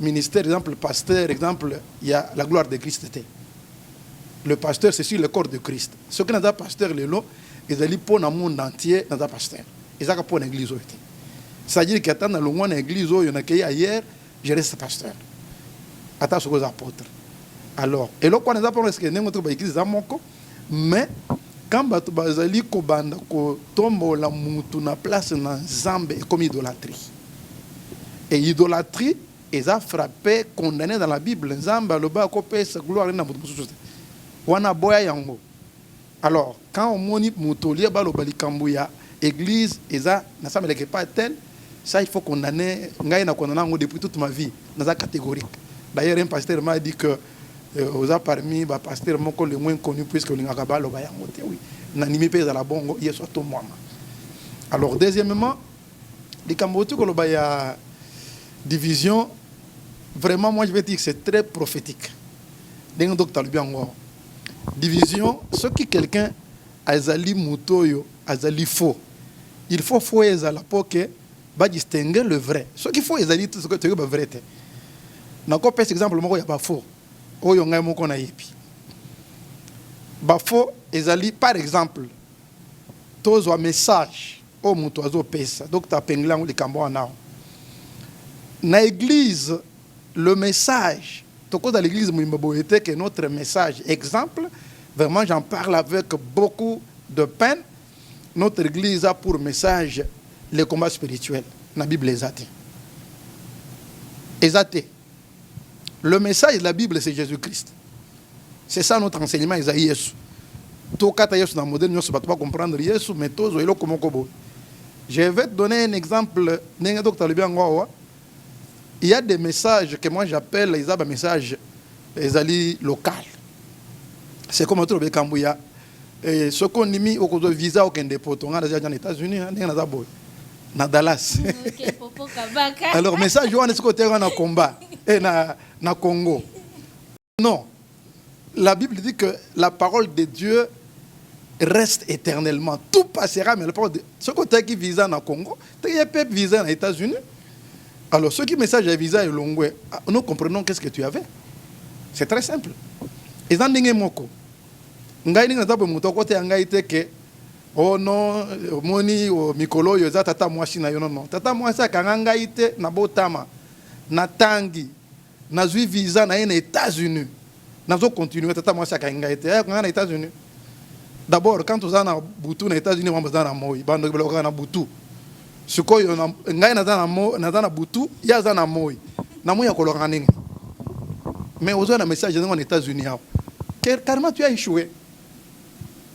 ministère, exemple pasteur, exemple, il y a la gloire de Christ. Le pasteur, c'est sur le corps de Christ. Ce que nous avons pasteur, ils allaient pour le monde entier, nous avons pasteur. Ils ont pour l'église. C'est-à-dire qu'il y a dans l'église, il y a qui ailleurs, je reste pasteur. Attends ce que les apôtres. Alors, et là, quand nous avons parlé de l'église, mais quand nous avons tombé la moutou na place dans Zambé comme idolâtrie. Et idolâtrie, ils ont frappé, condamné dans la Bible. Zambé, le bas, copé, sa gloire, na moutou. Wana boya yango. Alors, quand on moni moutolier balo balikambouya église eza na ça me leke pas tel, ça il faut condamner ngai na condamner depuis toute ma vie dans ça catégorique. D'ailleurs un pasteur m'a dit que oza parmi ba pasteur moko le moins connu puisque lingaka balo ba yango te oui. Na nimi pe za la bongo yeso to moi. Alors deuxièmement, les kambotu ko lo ba ya division vraiment moi je vais dire que c'est très prophétique. Dengo docteur Biango. Division, ce qui quelqu'un azali mutoyo, azali faux. Il faut faux ezala pour que ba distinguer le vrai. Ce qu'il faut ezali tout ce que tu veux vrai. Na ko par exemple moko ya ba faux. Oyo ngai moko na yepi. Ba faux ezali par exemple tozo message o muto azo pesa. Donc ta penglango le kambo na. Na église le message dans l'église était que notre message, exemple, vraiment j'en parle avec beaucoup de peine, notre église a pour message le combat spirituel. La Bible est athée. Le message de la Bible, c'est Jésus-Christ. C'est ça notre enseignement, Isaïe. Tout cas, Yesu dans le modèle, nous ne pouvons pas comprendre Yesu, mais tous, je vais te donner un exemple. Il y a des messages que moi j'appelle des messages locaux. C'est comme un truc Kambouya. Ce qu'on a mis au visa au Kendepo, on a déjà aux États-Unis, dans Dallas. Alors, message, on est ce côté dans combat et dans Congo. Non. La Bible dit que la parole de Dieu reste éternellement. Tout passera, mais la parole de ce côté qui visa dans Congo, il y a peu visa aux États-Unis. Alors, ce qui message à visa et longwe, nous comprenons qu'est-ce que tu avais. C'est très simple. Et dans les moko, ngai ninga tapo muto kote ngai te ke oh non moni o mikolo yo za tata mwasi na yo non tata mwasi akanga ngai te na botama na tangi na zui visa na les États-Unis. Na zo continuer tata mwasi akanga ngai te akanga na États-Unis. D'abord quand tu as na butu na États-Unis on va na moi bando bloka na butu. Sikoyo ngai na na butu ya za na moi na moi ya kolonga ninga. Mais aux autres, message dans les États-Unis. Carrément, tu as échoué.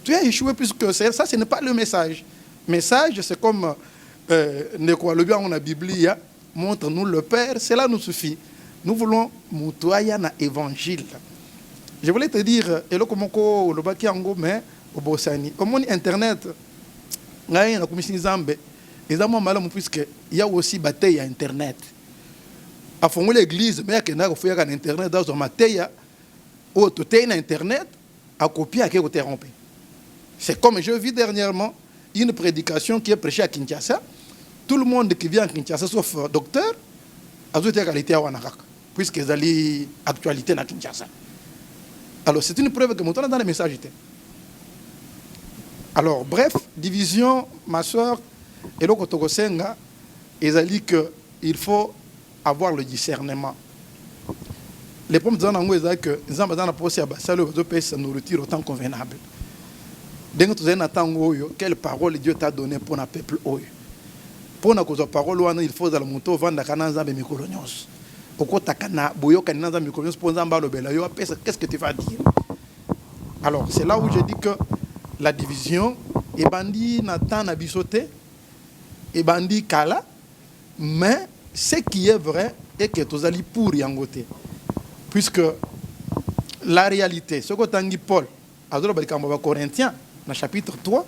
Tu as échoué puisque ça, ce n'est pas le message. Message, c'est comme le bien, on a Bible, montre-nous le Père, cela nous suffit. Nous voulons moutoyer dans l'évangile. Je voulais te dire, et le komoko, le baki ango, mais au Bossani. Au monde Internet, il y a une commission Zambé. Et ça, moi, malheureusement, puisqu'il y a aussi bataille à Internet. À fond l'église, mais il y a un internet dans un matéria, où tu es sur internet, à copier à qui tu es rompé. C'est comme je vis dernièrement une prédication qui est prêchée à Kinshasa. Tout le monde qui vient à Kinshasa, sauf docteur, a toute qualité à Wanakak, puisqu'ils ont l'actualité à Kinshasa. Alors c'est une preuve que mon temps dans les messages. Alors bref, division, ma soeur, et le Kotogosenga, ils ont dit qu'il faut avoir le discernement. Les problèmes de Zanango, c'est que les gens ont posé à Bassalo, ils ont sa nourriture autant convenable. Dès que tu as quelle parole Dieu t'a donnée pour un peuple. Pour une parole, il faut que tu vendre la cananza de Mikolonios. Qu'est-ce que tu vas dire? Alors, c'est là où je dis que la division est bandit Nathan Nabisoté, est bandit Kala, mais ce qui est vrai est que tu as dit pour Yangote. Puisque la réalité, ce que tu as dit Paul, à Corinthiens, dans le chapitre 3,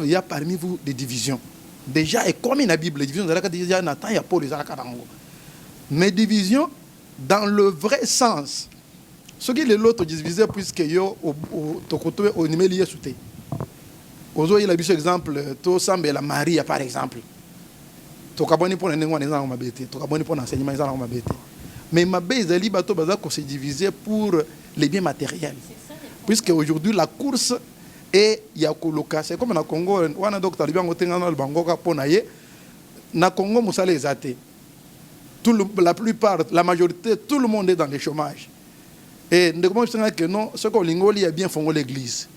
il y a parmi vous des divisions. déjà et comme la Bible division déjà Nathan il y a Paul les akarango mais division dans le vrai sens ce qui est l'autre divisé puisque yo au tokoto au numéro lié souté ozo il a vu exemple to semble la Marie par exemple to kaboni pour nengo na nzanga mabete to kaboni pour enseignement nzanga mabete mais ma base ali bato baza ko se diviser pour les biens matériels puisque aujourd'hui la course et ya koloka c'est comme na Congo wana docteur libango tenga na bango ka pona ye na Congo musala ezate la plupart la majorité tout le monde est dans le chômage et ndeko je que non ce qu'on lingoli a bien fondé l'église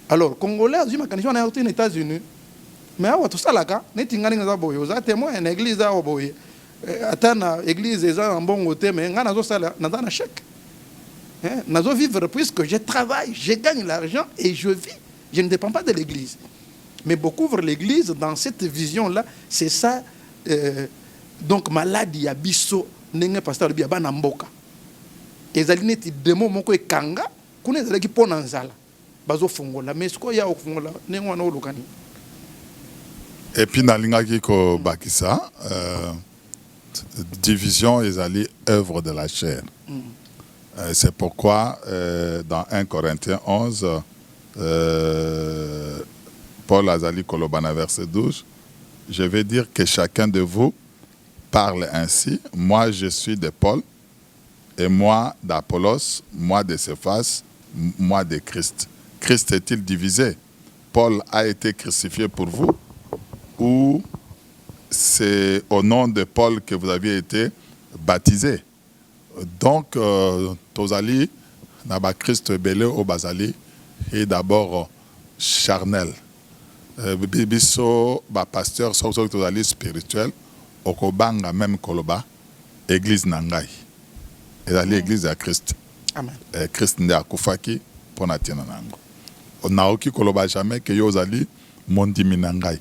alors congolais je m'akanisi na aux États-Unis mais awa tout ça là ka netingani ngaza boyo za témoin en église a boye atana église eza en bon côté mais ngana zo sala na na chèque nazo vivre puisque je travaille je gagne l'argent et je vis je ne dépends pas de l'église mais beaucoup ouvrent l'église dans cette vision là c'est ça donc maladie ya biso ndenge pasteur bi bana mboka ezali neti demo moko ekanga kuna ezali ki pona nzala bazo fongola mais ce ko ya ofongola ndenge wana olukani et puis nalingaki ko bakisa division ezali œuvre de la chair. C'est pourquoi dans 1 Corinthiens 11 Paul Azali Kolobana verset 12 je vais dire que chacun de vous parle ainsi, moi je suis de Paul, et moi d'Apollos, moi de Céphas, moi de Christ. Christ est-il divisé? Paul a été crucifié pour vous? Ou c'est au nom de Paul que vous aviez été baptisé? Donc, Tozali, Naba Christ Belé au Bazali, est d'abord charnel. Bibiso, pasteur, Tozali spirituel, okobanga même koloba église nangai ezali église ya Christ. Amen. Christ nde akufaki pona tina nango onaoki koloba jamais que yo ozali mondimi nangai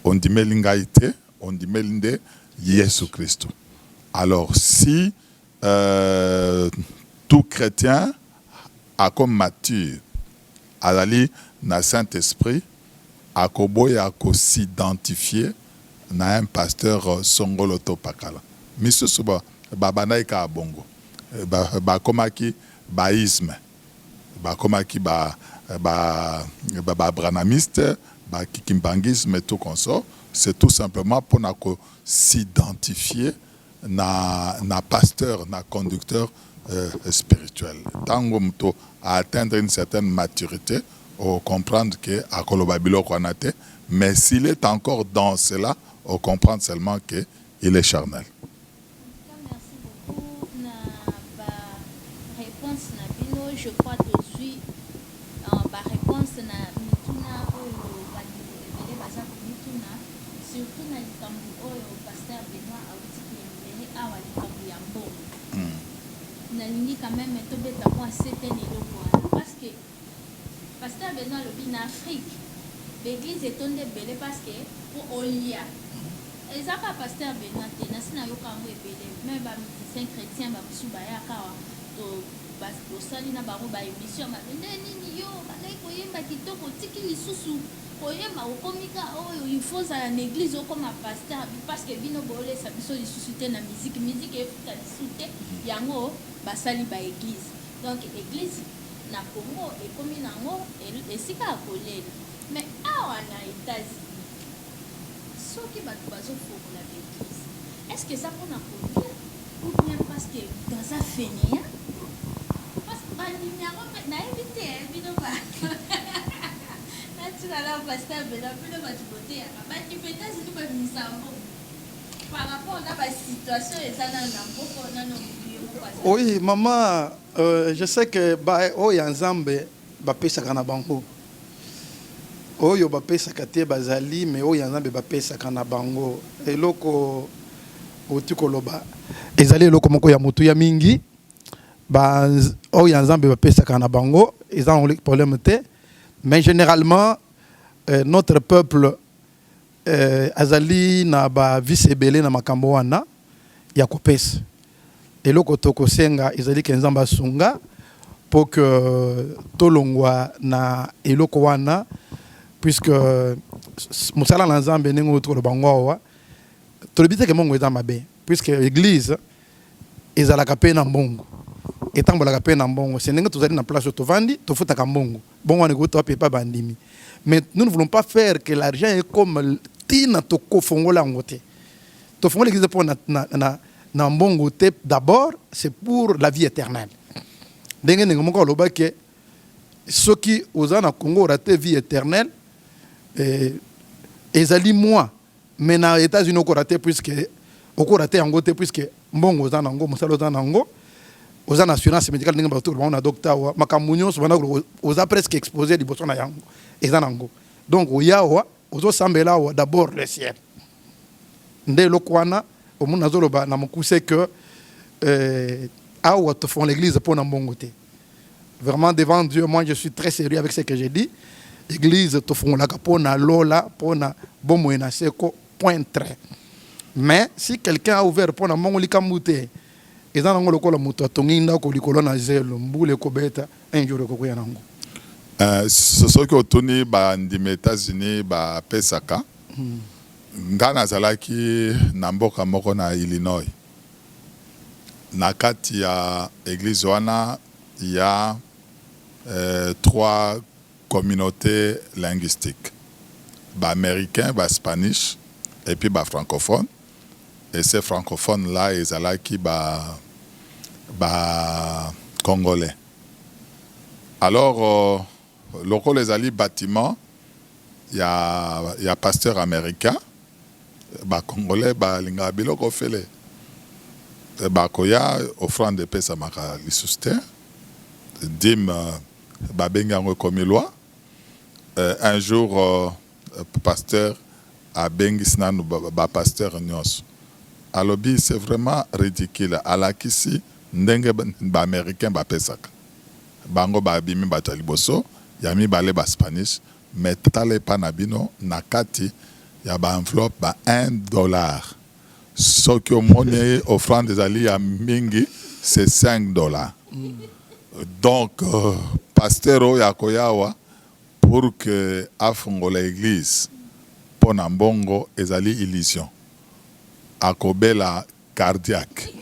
ondimeli ngai te ondimeli nde Yesu Christ. Alors si tout chrétien a comme mature azali na Saint-Esprit akoboya ko s'identifier na un pasteur Songolo Topakala. Misusu babanaika bongo. Ba komaki baisme. Ba komaki ba branamiste, ba kikimbangisme et tout comme ça. C'est tout simplement pour s'identifier na pasteur, na conducteur spirituel. Tango mto à atteindre une certaine maturité, au comprendre que à Kolobabilo Kwanate, mais s'il est encore dans cela, on comprend seulement qu'il est charnel. Merci beaucoup. Na réponse na bino, je crois que je suis en réponse na mituna oyo bali baza ko mituna surtout na likambo oyo pasteur Benoît auti ki awa likambo ya mbongo. Na lingi quand même tobeta moi certaine eloko parce que pasteur Benoît lobi na Afrique l'église est tombée belé parce que pour Olia et ça pas pasteur Benoît na sina yo kango ebele même ba musicien chrétien ba subaya kawa to bas to sali na bango ba émission ma nini yo balai koyemba kitoko tiki lisusu koyemba okomika oyo il faut à l'église comme pasteur parce que bino bolé sa biso lisusu te na musique efuta lisusu te yango basali ba église donc église na Congo ekomi nango esika akolela mais awa na États-Unis soki bato bazofongola l'église est-ce que ça mpona kolia ou bien parce que baza fainéant parce que bandimi yango mpe nayebi te bino natinala pasteur bena bino bato boteyaka bandimi États-Unis babimisa mbongo par rapport na basituation eza nano na mboko nano oui maman je sais que oyo nzambe bapesaka na bango oyo bapesaka te bazali mais oyo nzambe bapesaka na bango eloko oti koloba ezali eloko moko ya motu ya mingi oyo nzambe bapesaka na bango eza problème te mais généralement notre peuple azali na ba vice ebele na makambo wana ya kopesa eloko tokosenga ezali ke nzambe asunga pour que tolongwa na eloko wana puisque mosala na nzambe ndenge oyo toloba ngo awa tolobi te ke mbongo eza mabe, puisque église ezalaka mpe na mbongo etambolaka mpe na mbongo. Se ndenge tozali na place oyo tovandi tofutaka mbongo, bongo wana ekouta wapepa bandimi. Mais nous ne voulons pas faire que l'argent est comme tina tokofongola yango te. Tofongola l'église pour na mbongo te. D'abord c'est pour la vie éternelle. Ndenge ndenge moko aloba ke soki oza na Congo orate vie éternelle ezali moi, mais na États-Unis okorate puisque okorate yango te, puisque mbongo oza nango, mosala oza nango, oza na assurance médicale ndenge bato ba na docteur wa makambo nyonso bana oza presque exposé liboso na yango eza nango. Donc oyawa ozo sambela wa d'abord le ciel. Nde lokwana omuna zoloba na mokuse que awa to font l'église pour na mbongo te. Vraiment devant Dieu, moi je suis très sérieux avec ce que j'ai dit. Église to font la kapona lola pona bomo na seko point très. Mais si quelqu'un a ouvert pour na mbongo likamute eza nango lokola muto atonginda ko likolo na zelo mbule ko beta un jour ko kuya nango. Ce qui otuni ba ndime États-Unis ba pesaka. Ngana zalaki na mboka moko na Illinois. Na kati ya église wana il y a 3 communautés linguistiques. Ba américain, ba spanish et puis ba francophone. Et ces francophones là ils zalaki ba congolais. Alors local les ali bâtiment il y a pasteur américain ba congolais ba linga biloko fele ba koya offrande de pesa maka lisuste dim ba benga ngo comme loi. Un jour pasteur a bengi snanu ba pasteur nyos alobi c'est vraiment ridicule alakisi ndenge ba américain ba pesaka bango ba bimi ba taliboso yami balé ba spanish mais tale panabino nakati ya ba enveloppe ba $1. Ce qui au monnaie offrande des alliés à mingi c'est $5. Donc pasteur yakoyawa pour que afongo l'église pour nambongo ezali illusion akobela cardiaque.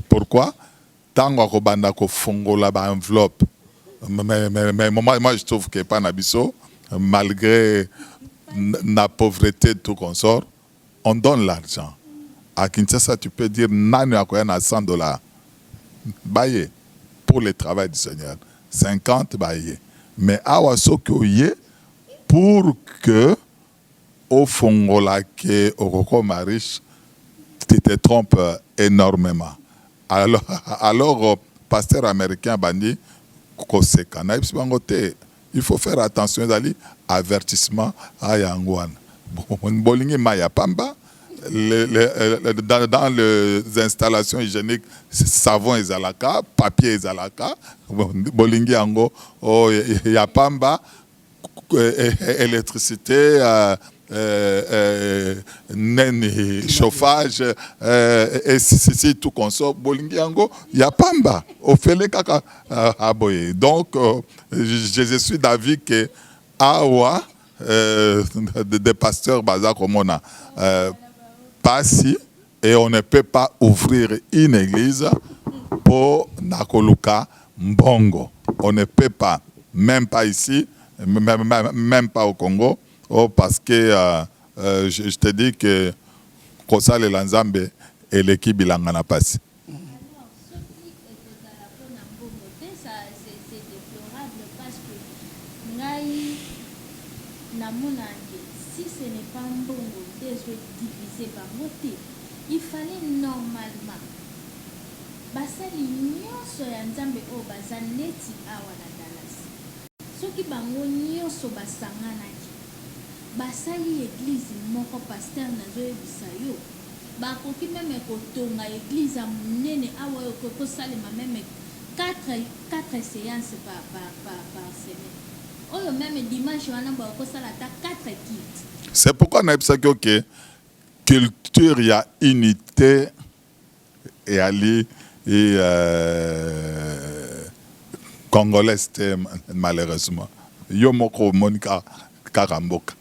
Pourquoi? Tango akobanda ko fongola ba enveloppe. Mais moi je trouve que Panabiso, malgré la pauvreté tout consort, on donne l'argent. À Kinshasa, tu peux dire nani akoya na $100. Baye pour le travail du Seigneur. 50 baye. Mais awa sokoye pour que au fongola ke okoko mariche tu te trompes énormément. Alors pasteur américain bandi il faut faire attention d'ali avertissement à Yangwan. Bolingi maya pamba dans les installations hygiéniques savon ezalaka, papier ezalaka, bolingi yango oh ya pamba électricité chauffage et si tout consomme bolingi yango ya pamba ofele kaka aboye. Donc je suis d'avis que awa des pasteurs baza komona passi et on ne peut pas ouvrir une église pour nakoluka mbongo. On ne peut pas, même pas ici, même pas au Congo. Oh, parce que je te dis que Kosa le Lanzambe et l'équipe bilanga na passe. Alors, ce qui est à la fin en beauté, c'est déplorable parce que ngai namonange, si ce n'est pas un bongo, divisé par moté, il fallait normalement basali nyonso ya nzambe o bazaneti awa na Dallas. Soki bango nyonso basanganaki basali église moko pasteur nazoyebisa yo bakoki meme kotonga église ya monene awa oyo kosalema meme 4 séances par semaine oyo meme dimanche wana bakosala ata 4 kits. C'est pourquoi on a dit que culture, il y a unité et ali et congolais malheureusement yo moko monika karamboka.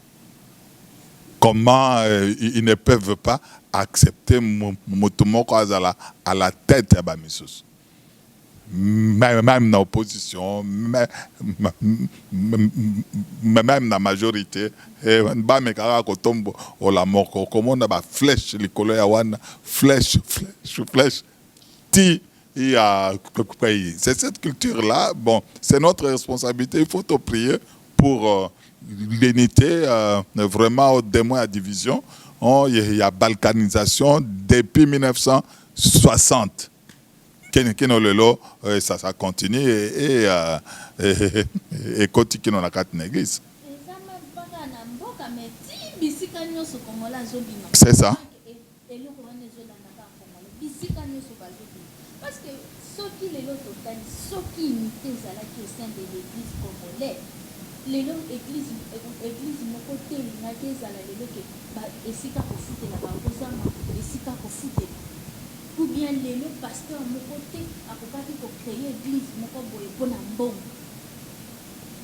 Comment ils ne peuvent pas accepter Motumoko Azala à la tête de Bamisus. Même dans l'opposition, même dans la majorité, flèche, flèche, c'est cette culture-là. Bon, c'est notre responsabilité. Il faut te prier pour l'unité, vraiment au démon à division. Il y a balkanisation depuis 1960. Ça continue et continue dans la carte d'église. C'est ça. Parce que ceux qui les autres, ceux qui imitaient au sein de l'église congolaise, l'église mon côté, ou bien les pasteurs mon côté, à créer l'église mon côté pour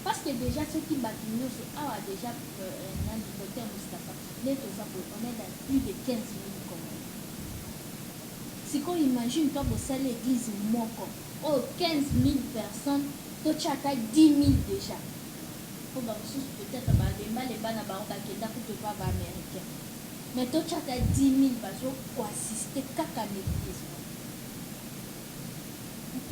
parce que déjà ceux qui battent déjà un côté Mustafa, on est dans plus de 15 000 Congolais. Si on imagine quand vous savez l'église Moko, 15 000 personnes, toi tu as 10 000 déjà. Peut-être les bana américain. Mais toi tu as 10 000 personnes pour assister à l'église.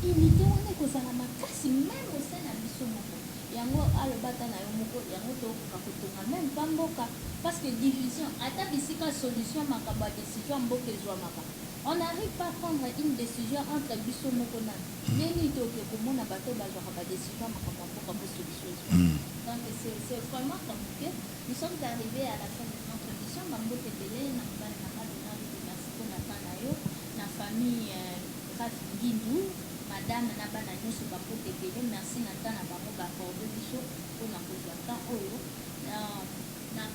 Unité on est comme ça la masse même au sein de l'Bissomoko. Yango alobata na yomoko yango to kakutunga même bamboka parce que division ata bisika solution makaba décision mboka ezwamaka. On n'arrive pas à prendre une décision entre Bissomoko na neni to ke komona bato bazwaka ba décision makaba mboka pour solution. Donc c'est vraiment compliqué. Nous sommes arrivés à la fin de notre émission Mambote Belé na mbali na madonna merci pour la nayo na famille Raf Guindou. Madame Nabana Nyusu Bapote Belé, merci Natana Bango Bakorde Bicho pour la position Oyo. Na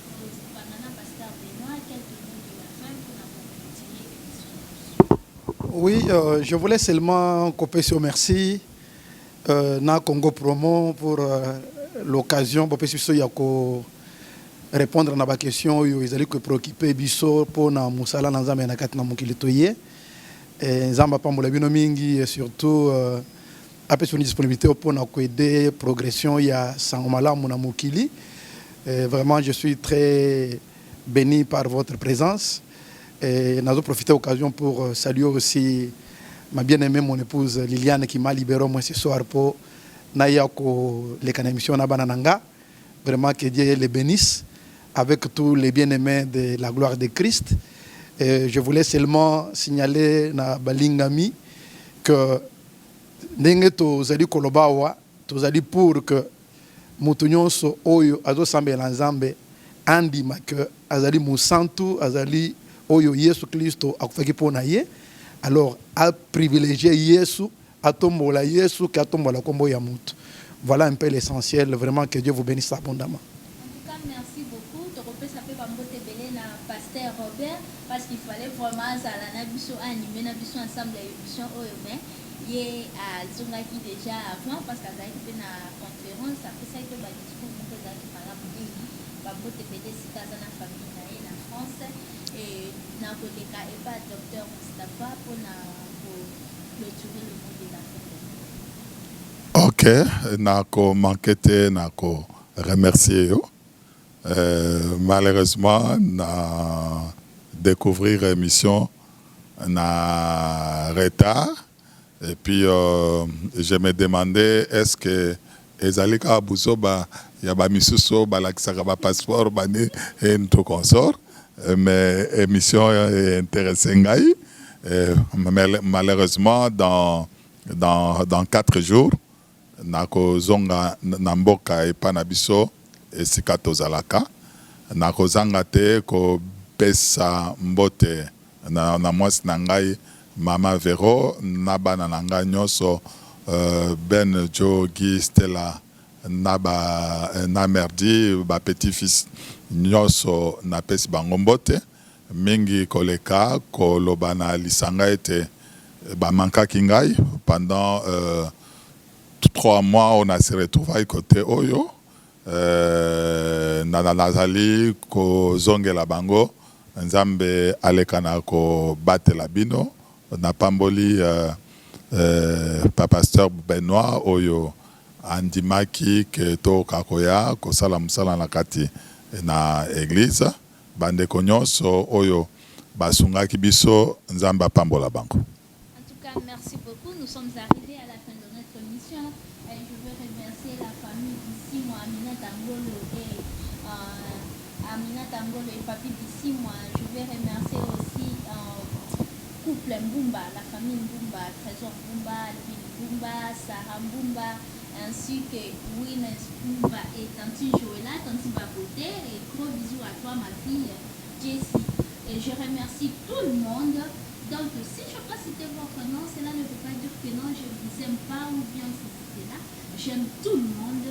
Pasteur Benoît, quelques mots de la fin pour la continuer l'émission. Oui, je voulais seulement couper sur merci na Congo Promo pour l'occasion pour répondre à ma question. Ils allaient que préoccuper Bicho pour na Musala Nanzame na Katina Mukilitoye. Nzamba pambola bino mingi et surtout après son disponibilité pour aider progression il y a Sangomala mona mokili. Vraiment je suis très béni par votre présence et nous avons profité de l'occasion pour saluer aussi ma bien-aimée mon épouse Liliane qui m'a libéré moi ce soir pour naya ko les émission na banananga. Vraiment que Dieu les bénisse avec tous les bien-aimés de la gloire de Christ. Et je voulais seulement signaler na balingami que ndenge tozali kolobawa tozali pour que mutu nyonso oyo azosambela nzambe andima que azali musantu azali oyo Yesu Kristo akufaki pona ye alors a privilégier Yesu atombola Yesu ki atombola kombo ya mutu. Voilà un peu l'essentiel, vraiment que Dieu vous bénisse abondamment. Pasteur Robert parce qu'il fallait vraiment ça la nabiso animer nabiso ensemble l'émission OME hier à Zongaki déjà avant parce qu'à la conférence après ça il y a des discours que ça qui parle pour lui babote PD sita na famille na France et na koleka et pas docteur Mustafa pour clôturer le mot de la fin. OK nako manquete nako remercier yo. Malheureusement, na découvrir l'émission na retard et puis je me demandais est-ce que ezalika abuso ba ya ba misuso ba lakisaka ba passeport ba ne et tout consort mais émission est intéressante malheureusement dans 4 jours nako zonga na mboka epa na biso esika tozalaka nakozanga te kopesa mbote na mwasi na ngai mama Vero na bana na ngai nyonso Ben Jo Guy Stella na merdi ba petit fils nyonso na pesi bango mbote mingi koleka koloba na lisanga ete ba mankaki ngai pendant 3 mois on a se retrouvé côté Oyo nazali kozongela bango nzambe aleka na kobatela bino napamboli pasteur Benoît oyo andimaki ke tokoka koya kosala mosala na kati na église bandeko nyonso oyo basungaki biso nzambe apambola bango. En tout cas, merci beaucoup. Nous sommes arrivés à la fin de notre mission. Et je veux remercier la famille d'ici, moi, Aminata Angolo et Papi d'ici, moi. Je vais remercier aussi couple Mbumba, la famille Mbumba, Trésor Mbumba, Alvin Mbumba, Sarah Mbumba, ainsi que Winnes Mbumba et Tanti Joëla, Tanti Baboté. Et gros bisous à toi, ma fille, Jessie. Et je remercie tout le monde. Donc, si je peux citer votre nom, cela ne veut pas dire que non, je ne vous aime pas ou bien ceci, là. J'aime tout le monde.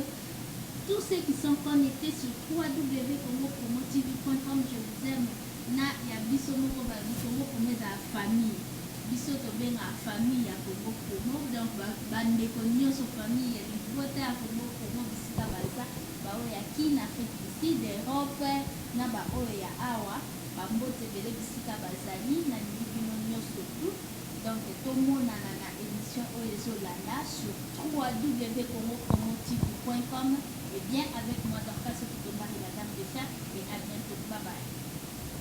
Tous ceux qui sont connectés sur www.congopromotv.com, je vous aime. Na ya biso moko ba Congo Promo za famille. Biso to benga famille ya Congo Promo. Donc, bande nyonso famille ya libote ya Congo Promo bisika baza. Ba oya ki na Afrique du Sud, Europe, na ba oya awa. Bambote bele bisika bazali na libino nyonso tout. Donc tomonana na émission Oezolanda sur www.congopromotv.com et bien avec moi Dorcas Kitomba et la Dame de Fer et à bientôt. Bye bye.